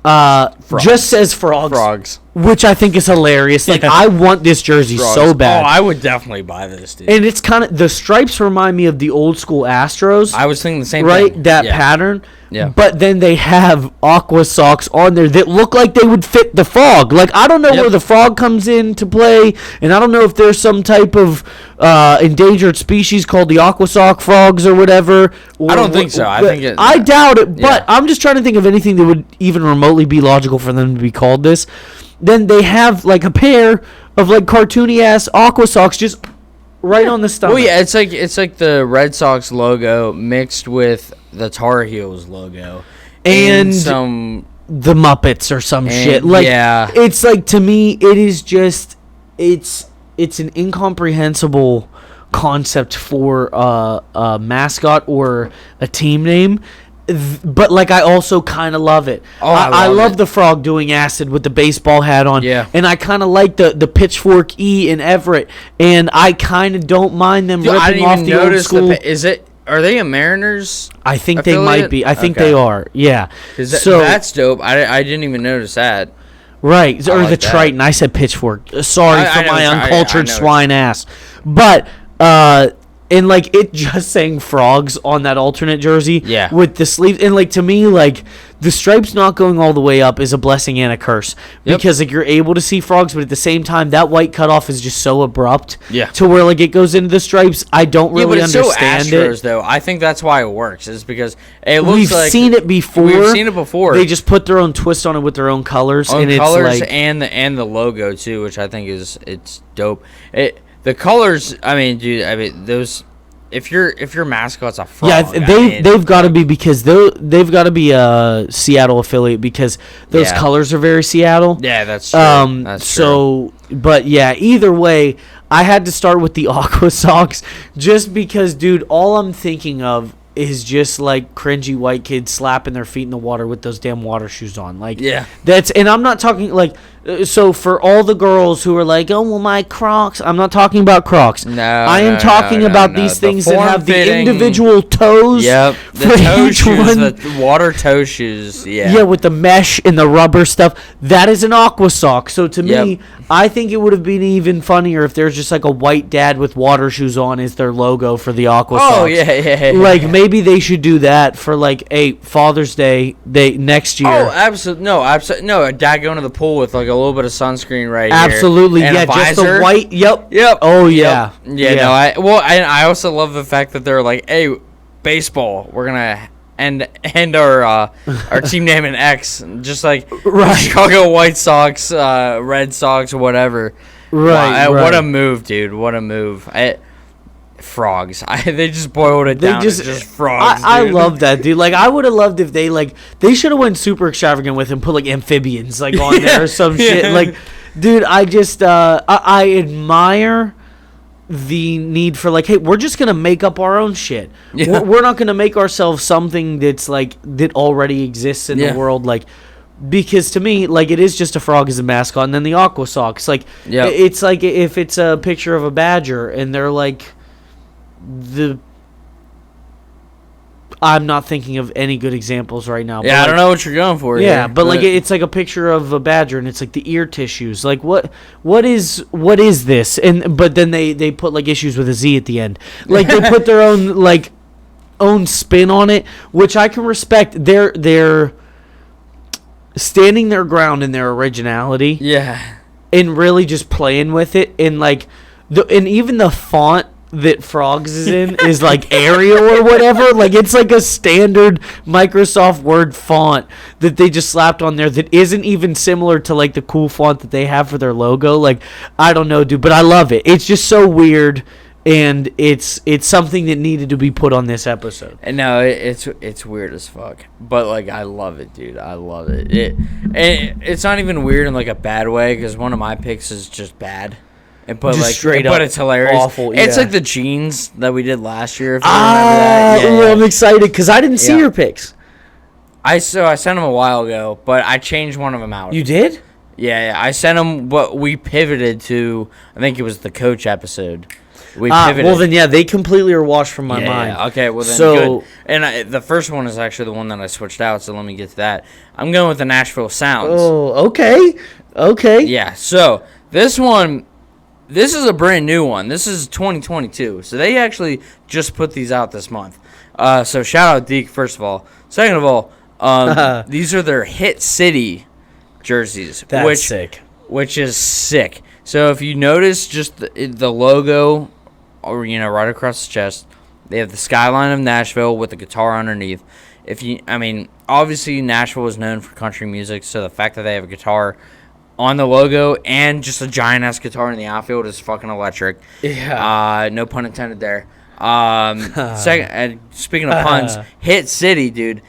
Just says frogs, which I think is hilarious. Like I want this jersey so bad. Oh, I would definitely buy this, dude. And it's kind of the stripes remind me of the old school Astros. I was thinking the same thing. Right, that pattern. Yeah. But then they have Aqua Sox on there that look like they would fit the frog. Like I don't know where the frog comes into play, and I don't know if there's some type of endangered species called the Aqua Sock frogs or whatever. I don't think so. I doubt it. But I'm just trying to think of anything that would even remotely be logical for them to be called this. Then they have like a pair of like cartoony ass Aqua Sox just right on the stomach. Well, yeah, it's like the Red Sox logo mixed with the Tar Heels logo and the Muppets or some shit. Like it's like to me it is just it's an incomprehensible concept for a mascot or a team name. But like I also kind of love it. Oh, I love the frog doing acid with the baseball hat on. Yeah. And I kind of like the pitchfork E in Everett. And I kind of don't mind them ripping off the old school. Are they a Mariners? I think affiliate? They might be. I think they are. Yeah. So that's dope. I didn't even notice that. Right. Or like the that. Triton. I said pitchfork. Sorry for my uncultured I swine ass. But and like it just saying frogs on that alternate jersey with the sleeves, and like to me, like the stripes not going all the way up is a blessing and a curse because like you're able to see frogs, but at the same time that white cutoff is just so abrupt to where like it goes into the stripes. I don't really understand so Astros, though. I think that's why it works, is because it looks we've like seen it before. We've seen it before. They just put their own twist on it with their own colors, and it's like, and the logo too, which I think it's dope. The colors, I mean, dude, those. If your mascot's a frog, they've got to be, because they've got to be a Seattle affiliate because those colors are very Seattle. Yeah, that's true. That's true. But yeah, either way, I had to start with the Aqua socks just because, dude, all I'm thinking of is just like cringy white kids slapping their feet in the water with those damn water shoes on. Like, and I'm not talking like, so for all the girls who are like, oh, well, my Crocs, I'm not talking about Crocs. No, I am talking about these things that have the individual toes. Yep, the toe shoes, the water toe shoes. Yeah, with the mesh and the rubber stuff. That is an Aqua sock. So to me, I think it would have been even funnier if there's just like a white dad with water shoes on as their logo for the Aqua socks. Oh yeah. Like maybe they should do that for like Father's Day next year. Oh, absolutely no. A dad going to the pool with like a little bit of sunscreen right here. Absolutely, and just the white. Yep. Oh yeah. No, I also love the fact that they're like, hey, baseball, we're gonna end our team name in X, just like Chicago White Sox, Red Sox, whatever. Right. What a move, dude! What a move! Frogs. They just boiled it down. Just frogs. I love that, dude. Like, I would have loved if they should have went super extravagant with and put like amphibians like on there or some shit. Like, dude, I just I admire the need for like, hey, we're just gonna make up our own shit. We're not gonna make ourselves something that's like that already exists in the world. Like, because to me, like, it is just a frog as a mascot, and then the Aqua socks. Like, it's like if it's a picture of a badger and they're like. I'm not thinking of any good examples right now. Yeah, I don't know what you're going for. Yeah, but like it's like a picture of a badger, and it's like the ear tissues. Like what is this? But then they put like issues with a Z at the end. Like they put their own spin on it, which I can respect. They're standing their ground in their originality. Yeah, and really just playing with it, and like and even the font that Frogs is in is like Arial or whatever. Like it's like a standard Microsoft Word font that they just slapped on there that isn't even similar to like the cool font that they have for their logo. Like, I don't know, dude, but I love it. It's just so weird, and it's something that needed to be put on this episode. And no, it's weird as fuck, but like I love it, dude. I love it. It's not even weird in like a bad way, because one of my picks is just bad. But just like straight up, but it's hilarious. Awful. It's like the jeans that we did last year. If you remember that. Yeah. I'm excited because I didn't see your picks. I sent them a while ago, but I changed one of them out. You did? Yeah. I sent them, but we pivoted to. I think it was the coach episode. We pivoted. Well, then they completely are washed from my mind. Yeah. Okay. Well, then good. And the first one is actually the one that I switched out. So let me get to that. I'm going with the Nashville Sounds. Oh, okay. Yeah. So this one. This is a brand new one. This is 2022. So they actually just put these out this month. So shout out Deke, first of all. Second of all, these are their Hit City jerseys. That's sick. Which is sick. So if you notice just the logo, or right across the chest, they have the skyline of Nashville with the guitar underneath. Obviously Nashville is known for country music, so the fact that they have a guitar on the logo and just a giant ass guitar in the outfield is fucking electric. Yeah. No pun intended there. Second, speaking of puns, Hit City, dude.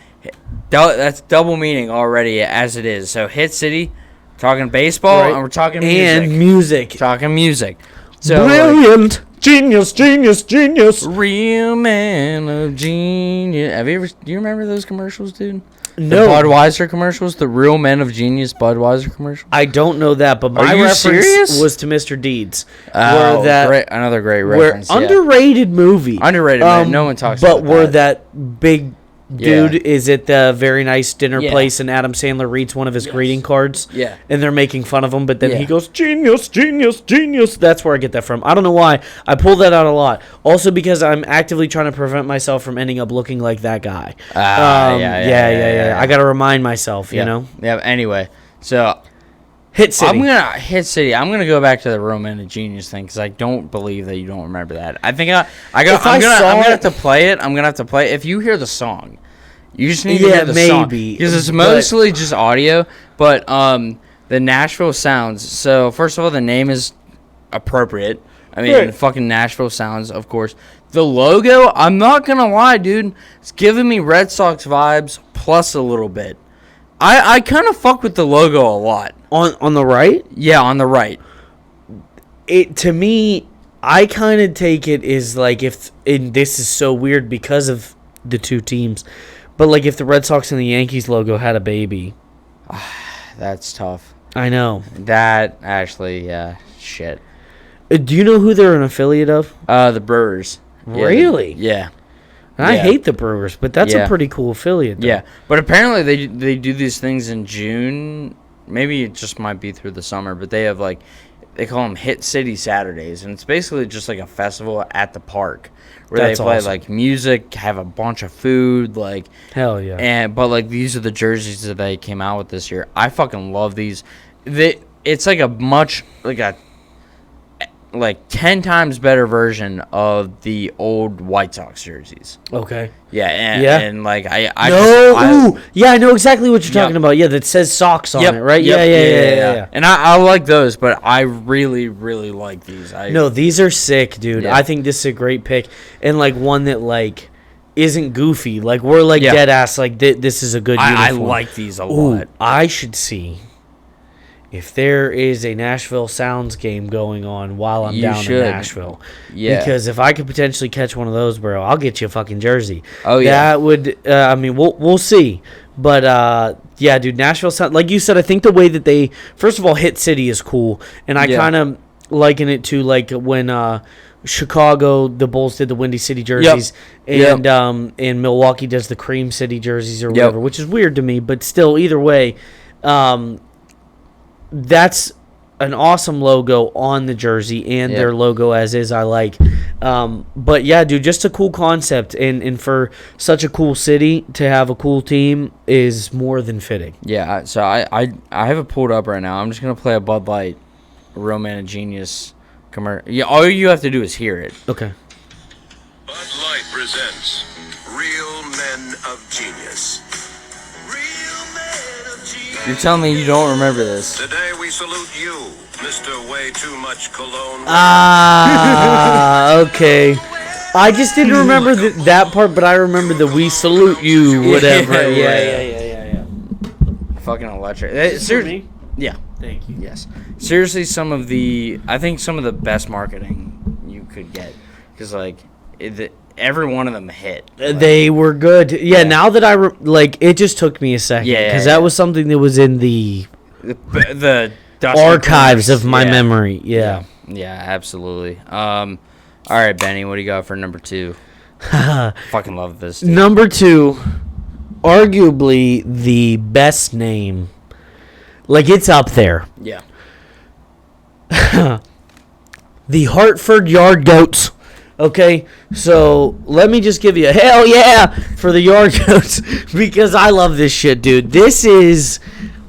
That's double meaning already as it is. So Hit City, talking baseball, and we're talking music. And music. Talking music. So, brilliant. Genius, genius, genius. Real man of genius. Do you remember those commercials, dude? No. The Budweiser commercials, the Real Men of Genius Budweiser commercial. I don't know that, but my you reference serious? was to Mr. Deeds. Oh, another great reference. Underrated movie. Underrated, man. No one talks about that. But where that big dude is at the very nice dinner place, and Adam Sandler reads one of his greeting cards. Yeah. And they're making fun of him, but then he goes, genius, genius, genius. That's where I get that from. I don't know why. I pull that out a lot. Also because I'm actively trying to prevent myself from ending up looking like that guy. Yeah. I got to remind myself, you know? Yeah, anyway. So... Hit City. I'm gonna go back to the Real Men of Genius thing because I don't believe that you don't remember that. I think I'm gonna have to play it. I'm gonna have to play it. If you hear the song, you just need to hear the song because it's mostly just audio. But the Nashville Sounds. So first of all, the name is appropriate. I mean, fucking Nashville Sounds, of course. The logo, I'm not gonna lie, dude. It's giving me Red Sox vibes plus a little bit. I kind of fuck with the logo a lot. On the right? Yeah, on the right. To me, I kind of take it as like and this is so weird because of the two teams, but like if the Red Sox and the Yankees logo had a baby. That's tough. I know. That actually, shit. Do you know who they're an affiliate of? The Brewers. Really? Yeah. I hate the Brewers, but that's a pretty cool affiliate. Though. Yeah, but apparently they do these things in June. Maybe it just might be through the summer, but they have they call them Hit City Saturdays, and it's basically just like a festival at the park where they play like music, have a bunch of food, hell yeah. But these are the jerseys that they came out with this year. I fucking love these. It's like a much 10 times better version of the old White Sox jerseys. Okay. Yeah, and I know exactly what you're talking about. Yeah, that says Sox on it, right? Yeah. And I like those, but I really, really like these. No, these are sick, dude. Yeah. I think this is a great pick, and one that isn't goofy. We're dead ass. This is a good uniform. I like these a lot. I should see if there is a Nashville Sounds game going on while I'm down in Nashville. Yeah. Because if I could potentially catch one of those, bro, I'll get you a fucking jersey. Oh, yeah. That would, we'll see. But, yeah, dude, Nashville Sounds, like you said, I think the way that first of all, Hit City is cool. And I kind of liken it to, when Chicago, the Bulls did the Windy City jerseys. And Milwaukee does the Cream City jerseys or whatever, which is weird to me. But still, either way, that's an awesome logo on the jersey and their logo as is. I like, but yeah, dude, just a cool concept and for such a cool city to have a cool team is more than fitting. Yeah, so I have it pulled up right now. I'm just gonna play a Bud Light Real Man of Genius commercial. Yeah, all you have to do is hear it. Okay. Bud Light presents Real Men of Genius. You're telling me you don't remember this? Today we salute you, Mr. Way Too Much Cologne. Okay. I just didn't remember that part, but I remember the "we salute you" whatever. Yeah. Fucking electric. Seriously. Yeah. Thank you. Yes. Seriously, I think some of the best marketing you could get, because every one of them hit. They were good. Yeah, now that it just took me a second. Because that was something that was in the archives of my memory. Yeah. Yeah, absolutely. All right, Benny, what do you got for number 2? Fucking love this. Dude. Number 2, arguably the best name. It's up there. Yeah. The Hartford Yard Goats. Okay, so let me just give you a hell yeah for the Yard Goats because I love this shit, dude. This is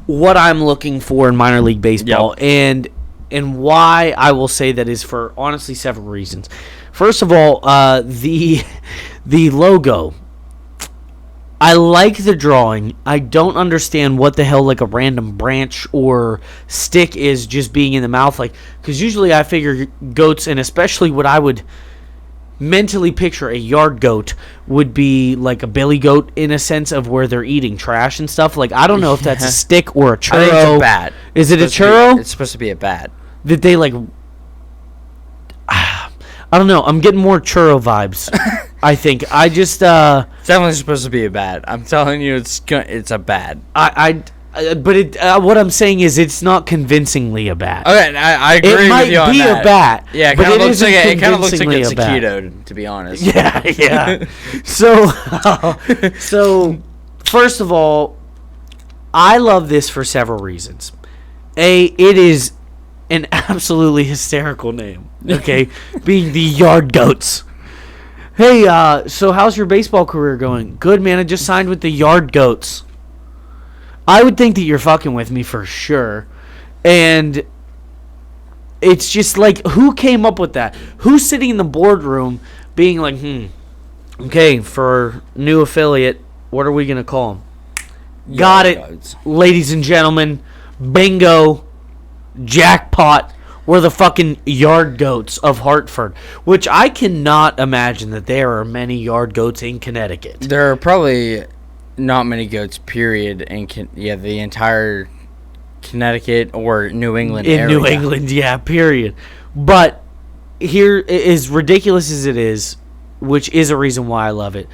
what I'm looking for in minor league baseball, and why I will say that is for honestly several reasons. First of all, the logo. I like the drawing. I don't understand what the hell a random branch or stick is just being in the mouth, because usually I figure goats, and especially what I would mentally picture a yard goat would be a billy goat in a sense of where they're eating trash and stuff. I don't know if that's a stick or a churro. I think it's a bat. Is it a churro? It's supposed to be a bat. That they I don't know. I'm getting more churro vibes. I think. I just. It's definitely supposed to be a bat. I'm telling you, it's a bat. But what I'm saying is it's not convincingly a bat. Okay, I agree with you on that. It might be a bat. Yeah, it kind of looks like a taquito, to be honest. Yeah. So first of all, I love this for several reasons. It is an absolutely hysterical name. Okay, being the Yard Goats. Hey, so how's your baseball career going? Good, man. I just signed with the Yard Goats. I would think that you're fucking with me for sure. And it's just like, who came up with that? Who's sitting in the boardroom being like, okay, for new affiliate, what are we going to call him? Got it, Goats. Ladies and gentlemen. Bingo. Jackpot. We're the fucking Yard Goats of Hartford. Which I cannot imagine that there are many Yard Goats in Connecticut. There are probably not many goats, period, in the entire Connecticut or New England area. In New England, yeah, period. But here, as ridiculous as it is, which is a reason why I love it,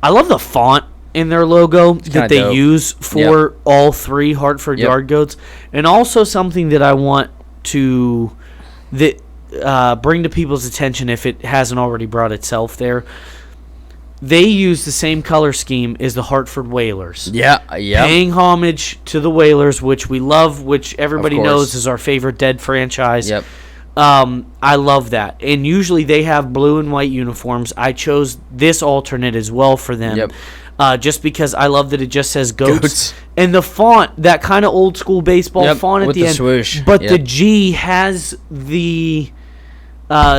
I love the font in their logo that they dope. use for all three Hartford Yard Goats. And also something that I want to bring to people's attention if it hasn't already brought itself there. They use the same color scheme as the Hartford Whalers. Yeah. Paying homage to the Whalers, which we love, which everybody knows is our favorite Dead franchise. Yep. I love that. And usually they have blue and white uniforms. I chose this alternate as well for them. Yep. Just because I love that it just says goats. And the font, that kind of old school baseball font at with the end. Swoosh. But the G has the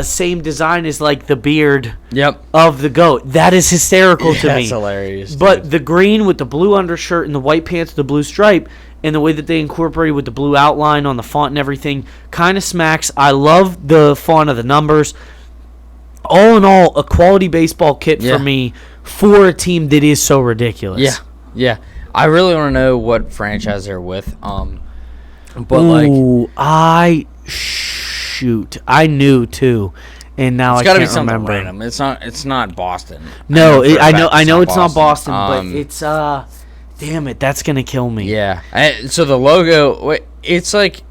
same design as like the beard of the goat. That is hysterical to me. That's hilarious. But the green with the blue undershirt and the white pants with the blue stripe and the way that they incorporated with the blue outline on the font and everything kind of smacks. I love the font of the numbers. All in all, a quality baseball kit for me for a team that is so ridiculous. Yeah. I really want to know what franchise they're with. Shoot, I knew too, and now I can't remember. It's got to be something random. It's not Boston. No, I know it's not Boston, but it's damn it, that's gonna kill me. Yeah. So the logo, it's like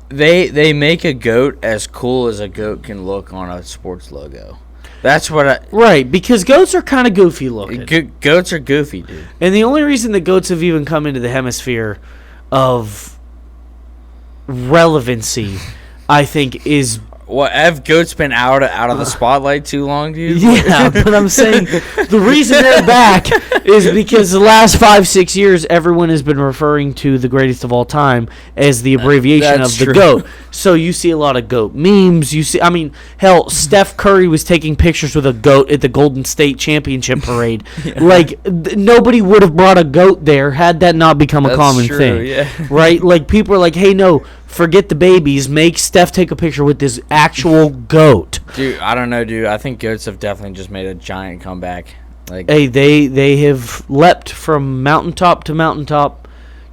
they make a goat as cool as a goat can look on a sports logo. That's what right, because goats are kind of goofy looking. Goats are goofy, dude. And the only reason that goats have even come into the hemisphere of relevancy, I think, is have goats been out of the spotlight too long, dude? Yeah, but I'm saying the reason they're back is because the last 5-6 years, everyone has been referring to the greatest of all time as the abbreviation of the GOAT. So you see a lot of GOAT memes. Hell, Steph Curry was taking pictures with a goat at the Golden State Championship parade. Like, nobody would have brought a goat there had that not become a common thing. Yeah. Right? Like, people are like, hey, no, forget the babies. Make Steph take a picture with this actual goat. Dude, I don't know, dude. I think goats have definitely just made a giant comeback. Like, hey, they have leapt from mountaintop to mountaintop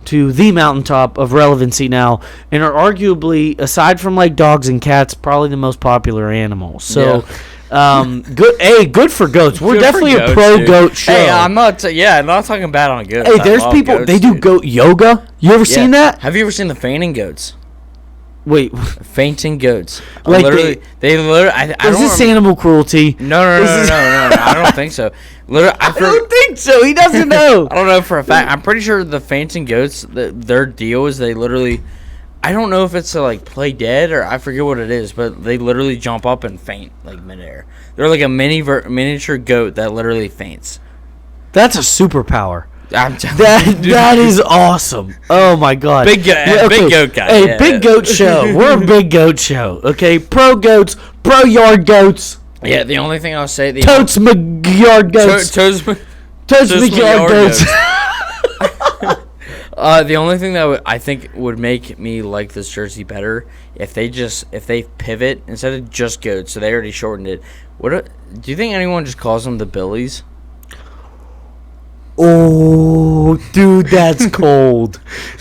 to the mountaintop of relevancy now, and are arguably, aside from like dogs and cats, probably the most popular animals. So, good. Hey, good for goats. We're definitely a pro goat show. Hey, I'm not talking bad on goats. Hey, there's people. Goats, they do goat yoga. You ever seen that? Have you ever seen the fainting goats? Wait, fainting goats. Like they literally. I is this animal cruelty? No. I don't think so. Literally, I don't think so. He doesn't know. I don't know for a fact. I'm pretty sure the fainting goats. Their deal is they literally. I don't know if it's to like play dead or I forget what it is, but they literally jump up and faint like midair. They're like a miniature goat that literally faints. That's a superpower. That is awesome. Oh my god. Big goat guy. Hey, big goat show. We're a big goat show. Okay, pro goats, pro yard goats. Yeah, the only thing I'll say Totes yard goats. Totes yard goats. The only thing that I think would make me like this jersey better if they pivot instead of just goats, so they already shortened it. Do you think anyone just calls them the Billies? Oh, dude, that's cold.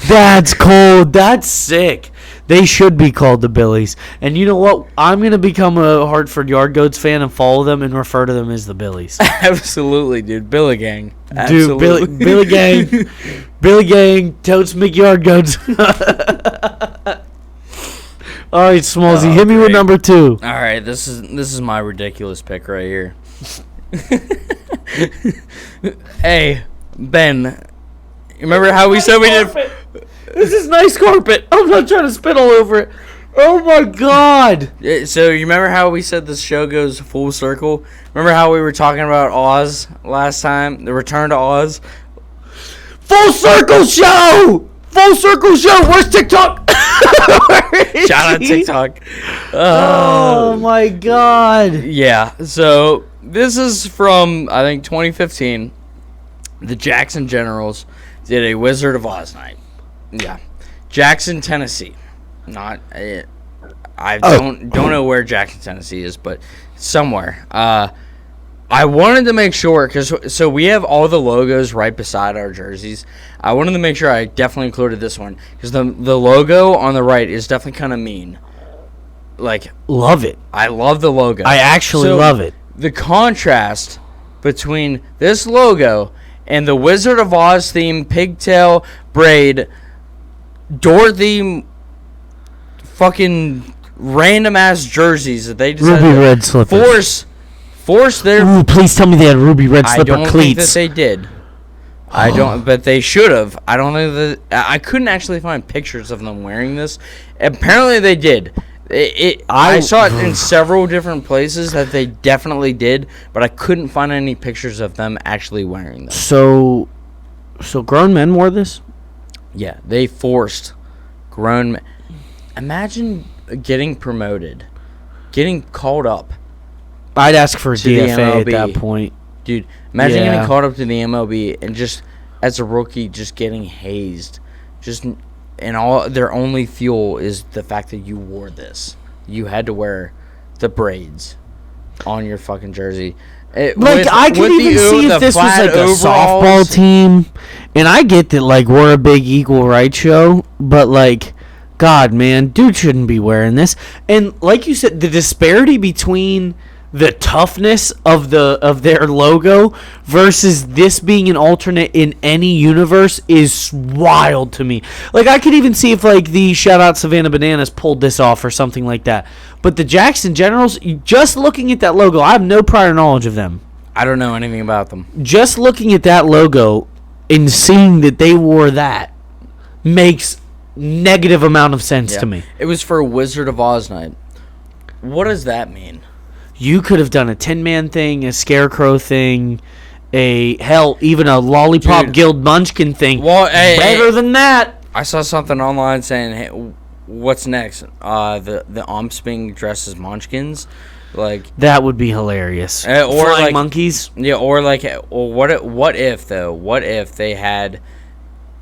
That's cold. That's sick. They should be called the Billies. And you know what? I'm going to become a Hartford Yard Goats fan and follow them and refer to them as the Billies. Absolutely, dude. Billy Gang. Dude, Billy Gang. Billy Gang. Totes McYard Goats. All right, Smallsy, hit me with number 2. All right, this is my ridiculous pick right here. Hey, Ben, you remember how we said we did? This is nice carpet. I'm not trying to spit all over it. Oh my God! So you remember how we said this show goes full circle? Remember how we were talking about Oz last time? The Return to Oz. Full circle show. Full circle show. Where's TikTok? Shout out TikTok. Oh my God! Yeah. So this is from I think 2015. The Jackson Generals did a Wizard of Oz night. Yeah, Jackson, Tennessee. Not, I don't know where Jackson, Tennessee is, but somewhere. I wanted to make sure so we have all the logos right beside our jerseys. I wanted to make sure I definitely included this one because the logo on the right is definitely kind of mean. Like, love it. I love the logo. I actually love it. The contrast between this logo and the Wizard of Oz theme pigtail braid Dorothy fucking random ass jerseys that they decided ruby red slippers. Force their. Ooh, please tell me they had ruby red slipper I don't cleats. think that they did. I don't, but they should have. I don't think that. I couldn't actually find pictures of them wearing this. Apparently, they did. I saw it in several different places that they definitely did, but I couldn't find any pictures of them actually wearing them. So grown men wore this? Yeah, they forced grown men. Imagine getting promoted, getting called up. I'd ask for a to the DFA at MLB. that point. Dude, imagine getting called up to the MLB and just, as a rookie, just getting hazed. And all their only fuel is the fact that you wore this. You had to wear the braids on your fucking jersey. I could even see if this was like a softball team, and I get that like we're a big equal rights show, but like, God, man, dude shouldn't be wearing this. And like you said, the disparity between the toughness of their logo versus this being an alternate in any universe is wild to me. Like, I could even see if like the shout out Savannah Bananas pulled this off or something like that. But the Jackson Generals, just looking at that logo, I have no prior knowledge of them. I don't know anything about them. Just looking at that logo and seeing that they wore that makes negative amount of sense to me. It was for a Wizard of Oz night. What does that mean? You could have done a Tin Man thing, a Scarecrow thing, even a Lollipop Guild Munchkin thing. Well, better than that. I saw something online saying, "Hey, what's next? The Omps being dressed as Munchkins, like that would be hilarious. Or flying like monkeys. Yeah, or what if though? What if they had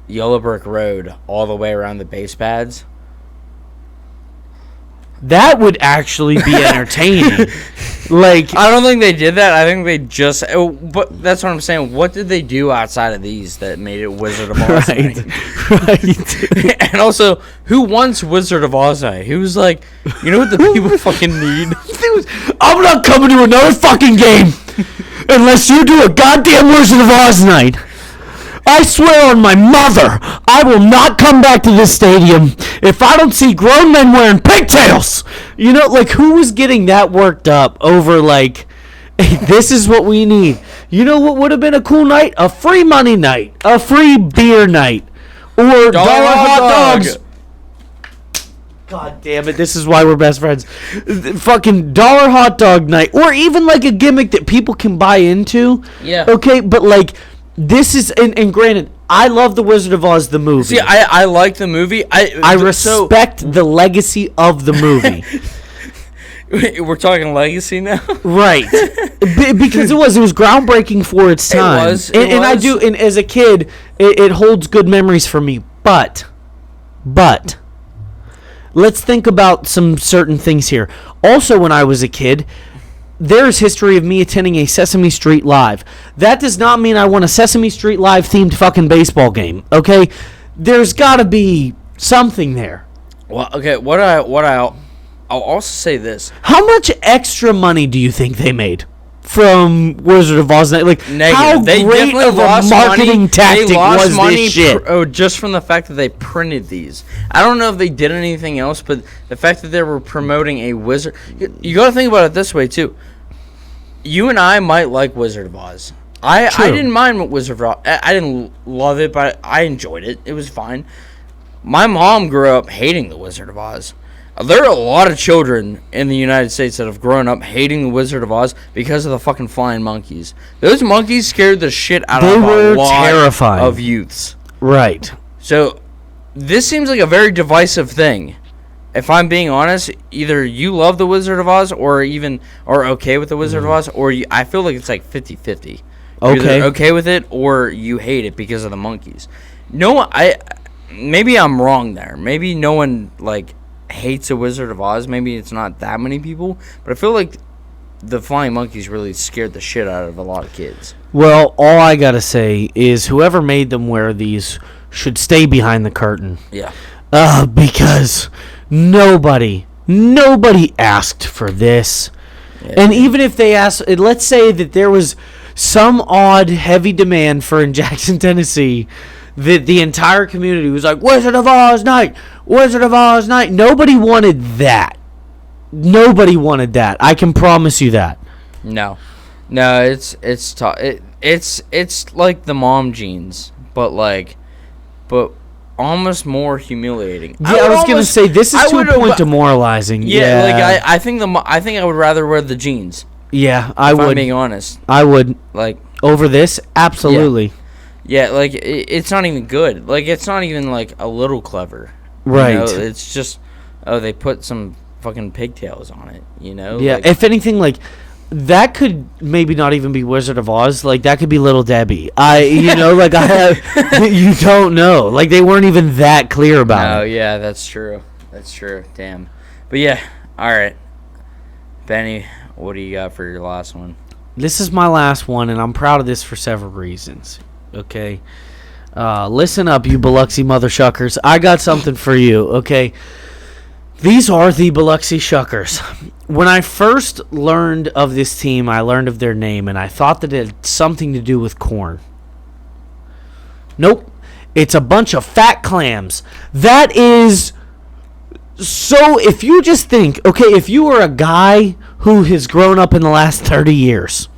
Yellow Brick Road all the way around the base pads? That would actually be entertaining. Like, I don't think they did that. I think they just. But that's what I'm saying. What did they do outside of these that made it Wizard of Oz night? Right. And also, who wants Wizard of Oz night? Who's like, you know what the people fucking need? I'm not coming to another fucking game unless you do a goddamn Wizard of Oz night. I swear on my mother, I will not come back to this stadium if I don't see grown men wearing pigtails. You know, like, who was getting that worked up over, like, hey, this is what we need? You know what would have been a cool night? A free money night. A free beer night. Or dollar hot dogs. God damn it, this is why we're best friends. Fucking dollar hot dog night. Or even, like, a gimmick that people can buy into. Yeah. Okay, but, like, this is, and granted, I love The Wizard of Oz, the movie. See, I like the movie. I respect the legacy of the movie. We're talking legacy now? Right. Because it was groundbreaking for its time. It was. And I do, and as a kid, it holds good memories for me. But, let's think about some certain things here. Also, when I was a kid, there's history of me attending a Sesame Street Live. That does not mean I want a Sesame Street Live themed fucking baseball game, okay? There's got to be something there. Well, okay. I'll also say this. How much extra money do you think they made from Wizard of Oz? Like, Negative. how They great definitely of a lost marketing money. tactic They lost was money this shit? just from the fact that they printed these. I don't know if they did anything else, but the fact that they were promoting a wizard. You got to think about it this way too. You and I might like Wizard of Oz. I didn't mind Wizard of Oz. I didn't love it, but I enjoyed it. It was fine. My mom grew up hating the Wizard of Oz. There are a lot of children in the United States that have grown up hating the Wizard of Oz because of the fucking flying monkeys. Those monkeys scared the shit out of a lot of youths. Right. So, this seems like a very divisive thing. If I'm being honest, either you love the Wizard of Oz or are okay with the Wizard of Oz, or I feel like it's like 50-50. You're either okay with it or you hate it because of the monkeys. Maybe I'm wrong there. Maybe no one hates a Wizard of Oz. Maybe it's not that many people, but I feel like the flying monkeys really scared the shit out of a lot of kids. Well, all I gotta say is whoever made them wear these should stay behind the curtain. Yeah. Because nobody asked for this. Yeah. And even if they asked, let's say that there was some odd heavy demand for in Jackson, Tennessee, that the entire community was like, Wizard of Oz night, Wizard of Oz night. Nobody wanted that. Nobody wanted that. I can promise you that. No, it's tough. It's like the mom jeans, but almost more humiliating. Yeah, I was gonna say this is to a point demoralizing. Yeah, I think I would rather wear the jeans. Yeah, I would. If I'm being honest, I would over this. Absolutely. Yeah, it's not even good. It's not even a little clever. Right. You know? It's just they put some fucking pigtails on it. You know. Yeah. If anything, that could maybe not even be Wizard of Oz. That could be Little Debbie. You don't know. They weren't even that clear about it. Oh yeah, that's true. That's true. Damn. But yeah. All right. Benny, what do you got for your last one? This is my last one, and I'm proud of this for several reasons. Okay, listen up, you Biloxi mother shuckers. I got something for you. Okay, these are the Biloxi Shuckers. When I first learned of this team, I learned of their name, and I thought that it had something to do with corn. Nope, it's a bunch of fat clams. That is so. If you just think, okay, if you are a guy who has grown up in the last 30 years.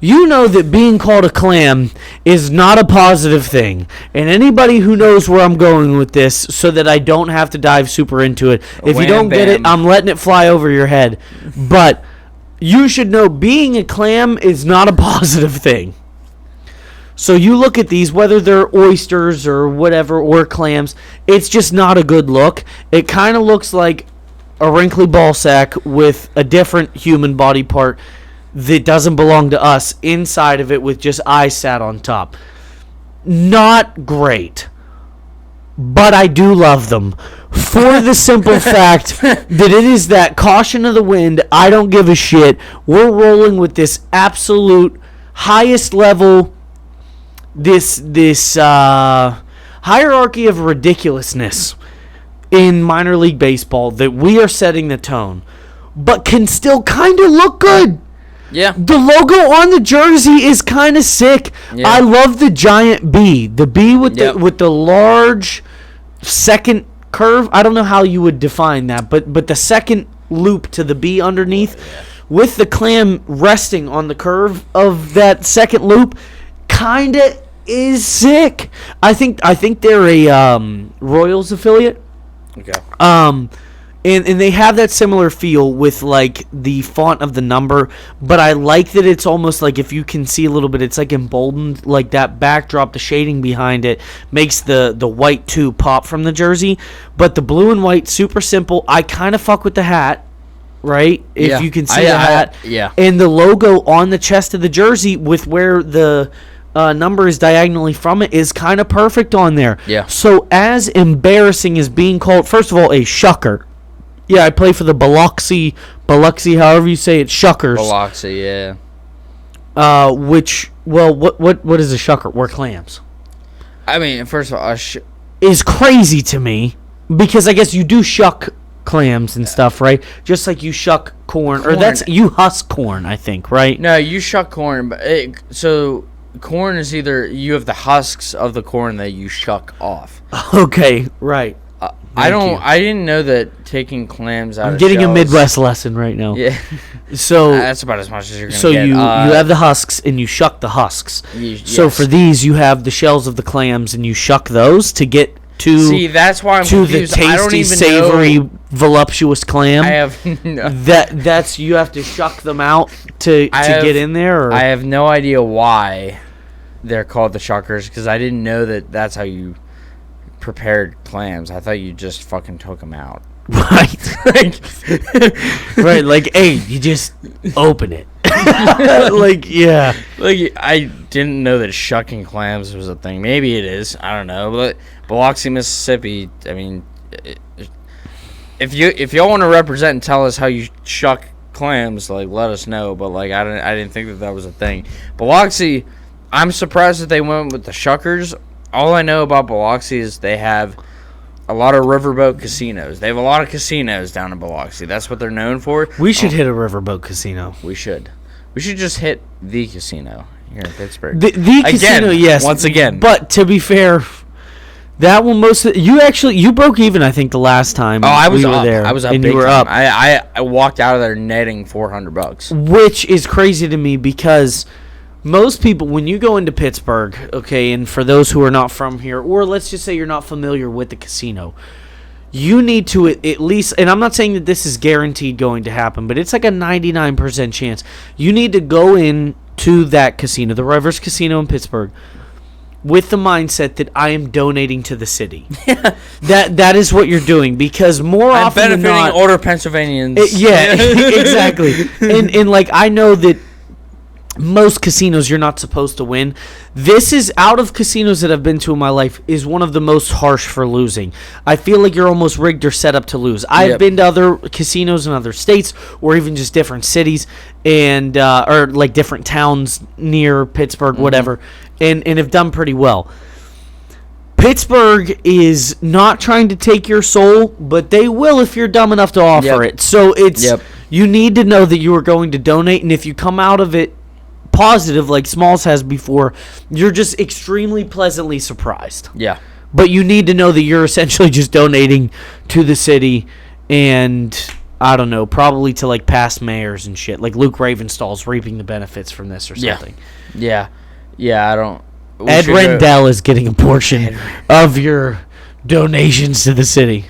You know that being called a clam is not a positive thing. And anybody who knows where I'm going with this so that I don't have to dive super into it, if you don't get it, I'm letting it fly over your head. But you should know being a clam is not a positive thing. So you look at these, whether they're oysters or whatever, or clams, it's just not a good look. It kind of looks like a wrinkly ball sack with a different human body part that doesn't belong to us inside of it with just eyes sat on top. Not great. But I do love them. For the simple fact that it is that caution of the wind, I don't give a shit. We're rolling with this absolute highest level, this hierarchy of ridiculousness in minor league baseball that we are setting the tone, but can still kind of look good. Yeah. The logo on the jersey is kind of sick. Yeah. I love the giant bee. The bee with the large second curve. I don't know how you would define that, but the second loop to the bee underneath with the clam resting on the curve of that second loop kind of is sick. I think they're a Royals affiliate. Okay. And they have that similar feel with the font of the number, but I like that it's almost if you can see a little bit, it's emboldened, that backdrop, the shading behind it makes the white 2 pop from the jersey, but the blue and white, super simple. I kind of fuck with the hat, right? If you can see the hat. And the logo on the chest of the jersey with where the number is diagonally from it is kind of perfect on there. Yeah. So as embarrassing as being called, first of all, a shucker. Yeah, I play for the Biloxi, however you say it, Shuckers. Biloxi, yeah. What is a shucker? We're clams. I mean, first of all, is crazy to me. Because I guess you do shuck clams and stuff, right? Just like you shuck corn. Or you husk corn, I think, right? No, you shuck corn, but so corn is either you have the husks of the corn that you shuck off. Okay, right. I didn't know that taking clams out. I'm of getting shells, a Midwest lesson right now. Yeah. So That's about as much as you're gonna so get. you have the husks and you shuck the husks. So yes. for these, you have the shells of the clams and you shuck those to get to See, that's why I'm to the confused. I don't tasty, even savory, know. voluptuous clam. I have no, That's you have to shuck them out to get in there. Or? I have no idea why they're called the shuckers because I didn't know that that's how you prepared clams. I thought you just fucking took them out. Right. Right. Like, hey, you just open it. Like, yeah. Like, I didn't know that shucking clams was a thing. Maybe it is. I don't know. But Biloxi, Mississippi, I mean, if y'all want to represent and tell us how you shuck clams, like, let us know. But, like, I didn't think that was a thing. Biloxi, I'm surprised that they went with the shuckers. All I know about Biloxi is they have a lot of riverboat casinos. They have a lot of casinos down in Biloxi. That's what they're known for. We should hit a riverboat casino. We should just hit the casino here in Pittsburgh. The casino, yes. Once again. But to be fair, that one you broke even, I think, the last time. Oh, I was we were up. there. I was up and big you were time. up. I walked out of there netting $400. Which is crazy to me because most people, when you go into Pittsburgh, okay, and for those who are not from here, or let's just say you're not familiar with the casino, you need to at least, and I'm not saying that this is guaranteed going to happen, but it's like a 99% chance. You need to go in to that casino, the Rivers Casino in Pittsburgh, with the mindset that I am donating to the city. That is what you're doing, because more I'm often than benefiting not, older Pennsylvanians. Exactly. And like, I know that most casinos you're not supposed to win. This is, out of casinos that I've been to in my life, is one of the most harsh for losing. I feel like you're almost rigged or set up to lose. I've been to other casinos in other states or even just different cities and or like different towns near Pittsburgh, whatever, and have done pretty well. Pittsburgh is not trying to take your soul, but they will if you're dumb enough to offer it. So it's you need to know that you are going to donate, and if you come out of it positive like Smalls has before, you're just extremely pleasantly surprised. Yeah. But you need to know that you're essentially just donating to the city, and I don't know, probably to like past mayors and shit. Like Luke Ravenstall's reaping the benefits from this or something. Yeah, I don't. Ed Rendell is getting a portion of your donations to the city.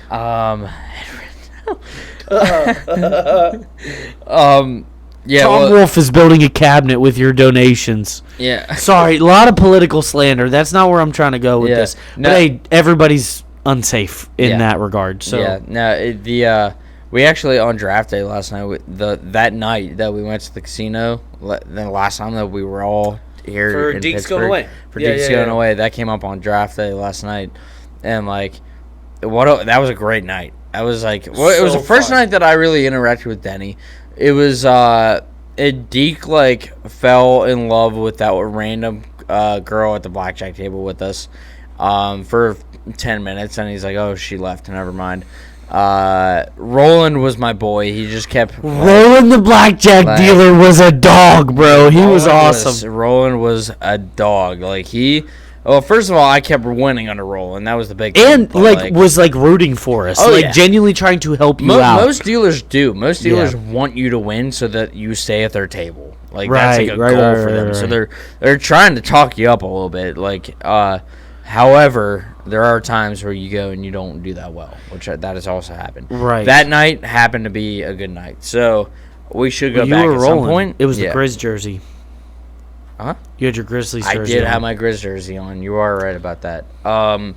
Yeah, Tom Wolfe is building a cabinet with your donations. Yeah. Sorry, a lot of political slander. That's not where I'm trying to go with this. No. But hey, everybody's unsafe in that regard. So yeah, no, we actually on draft day last night, that night that we went to the casino, the last time that we were all here for in Deeks Pittsburgh, going away. Deeks going away, that came up on draft day last night, and like, that was a great night. I was like, it was the first night that I really interacted with Denny. It was Deke like fell in love with that random girl at the blackjack table with us for 10 minutes, and he's like, oh, she left, never mind. Roland was my boy. He just kept Roland the blackjack dealer was a dog, bro. He was awesome. Roland was a dog. Like first of all, I kept winning under Roland. That was the big thing. And like was like rooting for us. Genuinely trying to help you out. Most dealers do. Most dealers want you to win so that you stay at their table. Like that's like a goal for them. So they're trying to talk you up a little bit. Like however, there are times where you go and you don't do that well, which that has also happened. Right. That night happened to be a good night. So we should go back at some point. It was the Grizz jersey. Huh? You had your Grizzlies jersey. I did have my Grizz jersey on. You are right about that. All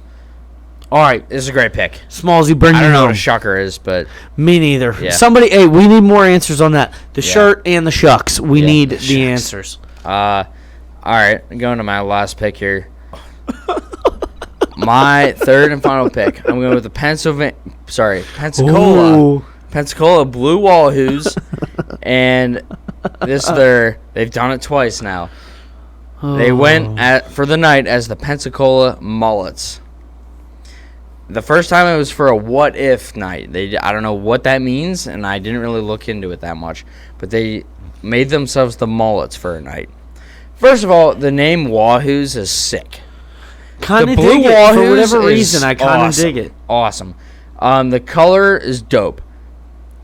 right, this is a great pick. Smallsy, bring I don't know home. what a shucker is, but me neither. Yeah. Somebody, hey, we need more answers on that. The shirt and the shucks. We need the answers. All right, going to my last pick here. My third and final pick. I'm going with the Pensacola Blue Wallahoos, and they've done it twice now. They went for the night as the Pensacola Mullets. the first time it was for a what if night. I don't know what that means, and I didn't really look into it that much. But they made themselves the mullets for a night. First of all, the name Wahoos is sick. Kind The of blue dig it. For Wahoos whatever is reason, I kind of awesome. dig it. Awesome. The color is dope.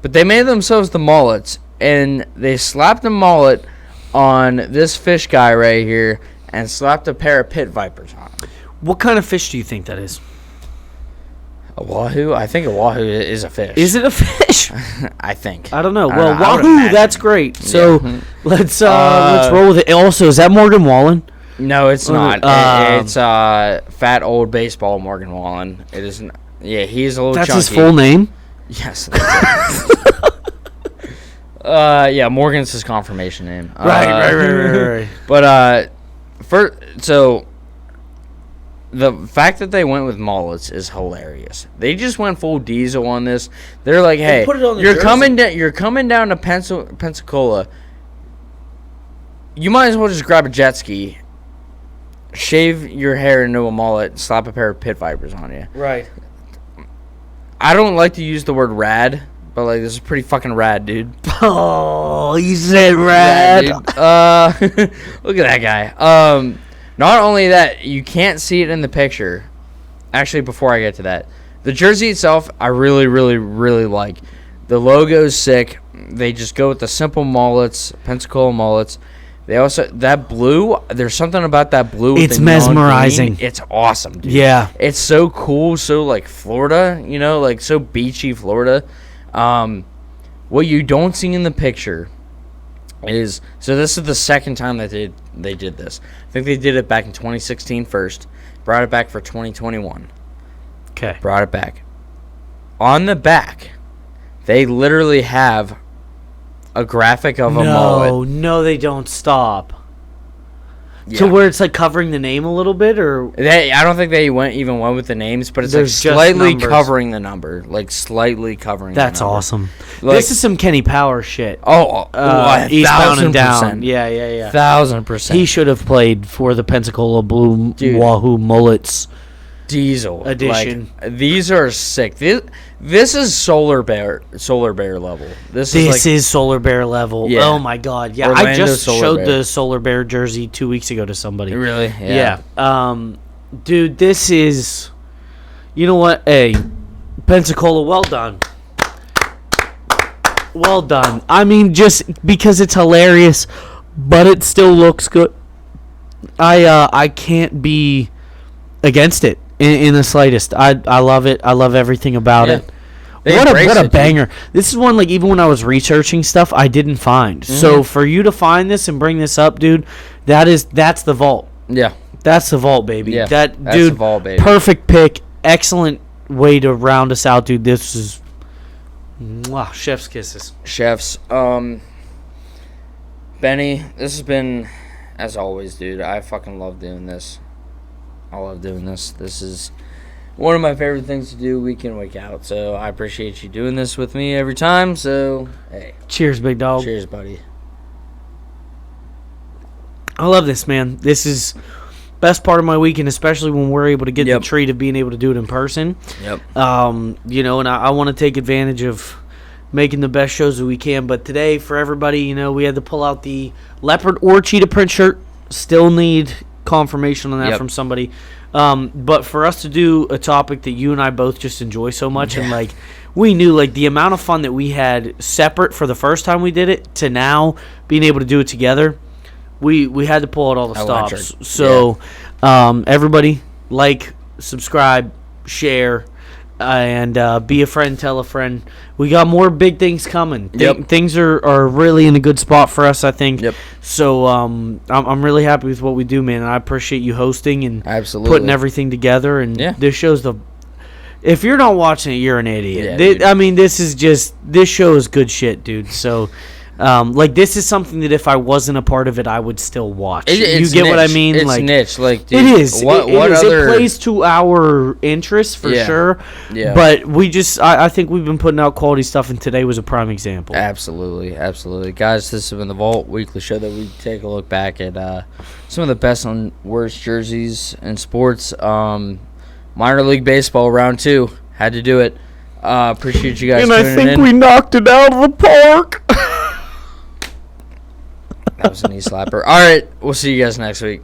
But they made themselves the mullets, and they slapped a mullet on this fish guy right here and slapped a pair of pit vipers on him. What kind of fish do you think that is? A wahoo? I think a wahoo is a fish. Is it a fish? I think. I don't know. I Well, don't know. I would wahoo, imagine. that's great. So Yeah. let's roll with it. Also, is that Morgan Wallen? No, it's not. Um, It's fat old baseball Morgan Wallen. It isn't. Yeah, he's a little That's chunky. his full name. Yes. That's it. Yeah, Morgan's his confirmation name. Right. But so the fact that they went with mullets is hilarious. They just went full diesel on this. They're like, hey, put it on the you're jersey. you're coming down to Pensacola. You might as well just grab a jet ski, shave your hair into a mullet, slap a pair of pit vipers on you. Right. I don't like to use the word rad, but like this is pretty fucking rad, dude. Oh, he said rad. Dude. Look at that guy. Not only that, you can't see it in the picture. Actually, before I get to that, the jersey itself, I really, really, really like. The logo's sick. They just go with the simple mullets, Pensacola mullets. They also that blue. There's something about that blue. With It's the neon mesmerizing. green. It's awesome, dude. Yeah. It's so cool. So like Florida, like so beachy Florida. What you don't see in the picture is this is the second time that they did this. I think they did it back in 2016 first. Brought it back for 2021. Okay. Brought it back. On the back, they literally have a graphic of a mullet. No, they don't stop. Yeah. To where it's like covering the name a little bit, or I don't think they even went with the names, but it's like There's just slightly numbers. covering the number. Like slightly covering that's the number. awesome. Like- This is some Kenny Power shit. Eastbound and down. Yeah. 1,000%. He should have played for the Pensacola Blue Dude. Wahoo Mullets. Diesel Edition. Like, these are sick. This is Solar Bear level. This Is Solar Bear level. Yeah. Oh my god. Yeah, I Orlando just Solar showed Bear. the Solar Bear jersey 2 weeks ago to somebody. Really? Yeah. Dude, this is. You know what? Hey, Pensacola, well done. Well done. I mean, just because it's hilarious, but it still looks good. I can't be against it in the slightest. I love it. I love everything about Yeah. it. They What embrace a it, dude. banger. This is one, like, even when I was researching stuff, I didn't find. Mm-hmm. So for you to find this and bring this up, dude, that's the vault. Yeah. That's the vault, baby. Yeah, That that's dude, the vault, baby. perfect pick. Excellent way to round us out, dude. This is mwah, chef's kisses. Chefs. Benny, this has been, as always, dude. I fucking love doing this. I love doing this. This is one of my favorite things to do week in, week out. So I appreciate you doing this with me every time. So, hey, Cheers, big dog. cheers, buddy. I love this, man. This is best part of my weekend, especially when we're able to get Yep. the treat of being able to do it in person. Yep. And I want to take advantage of making the best shows that we can. But today, for everybody, we had to pull out the leopard or cheetah print shirt. Still need confirmation on that Yep. from somebody. But for us to do a topic that you and I both just enjoy so much, and like we knew like the amount of fun that we had separate for the first time we did it to now being able to do it together, we had to pull out all the Electric. stops. So everybody, like, subscribe, share, and be a friend, tell a friend. We got more big things coming. Yep. Things are really in a good spot for us, I think. Yep. So I'm really happy with what we do, man. And I appreciate you hosting and Absolutely. putting everything together. And Yeah. this show's if you're not watching it, you're an idiot. Yeah, dude. I mean, this show is good shit, dude. So. This is something that if I wasn't a part of it, I would still watch. You It's get what I niche. mean? It's like niche. Like, dude, it is. What It is. other? It plays to our interests for Yeah. sure. Yeah. But I think we've been putting out quality stuff, and today was a prime example. Absolutely, guys. This has been the Vault Weekly Show that we take a look back at some of the best and worst jerseys in sports. Minor League Baseball round 2. Had to do it. Appreciate you guys And tuning I think in. we knocked it out of the park. That was a knee slapper. All right, we'll see you guys next week.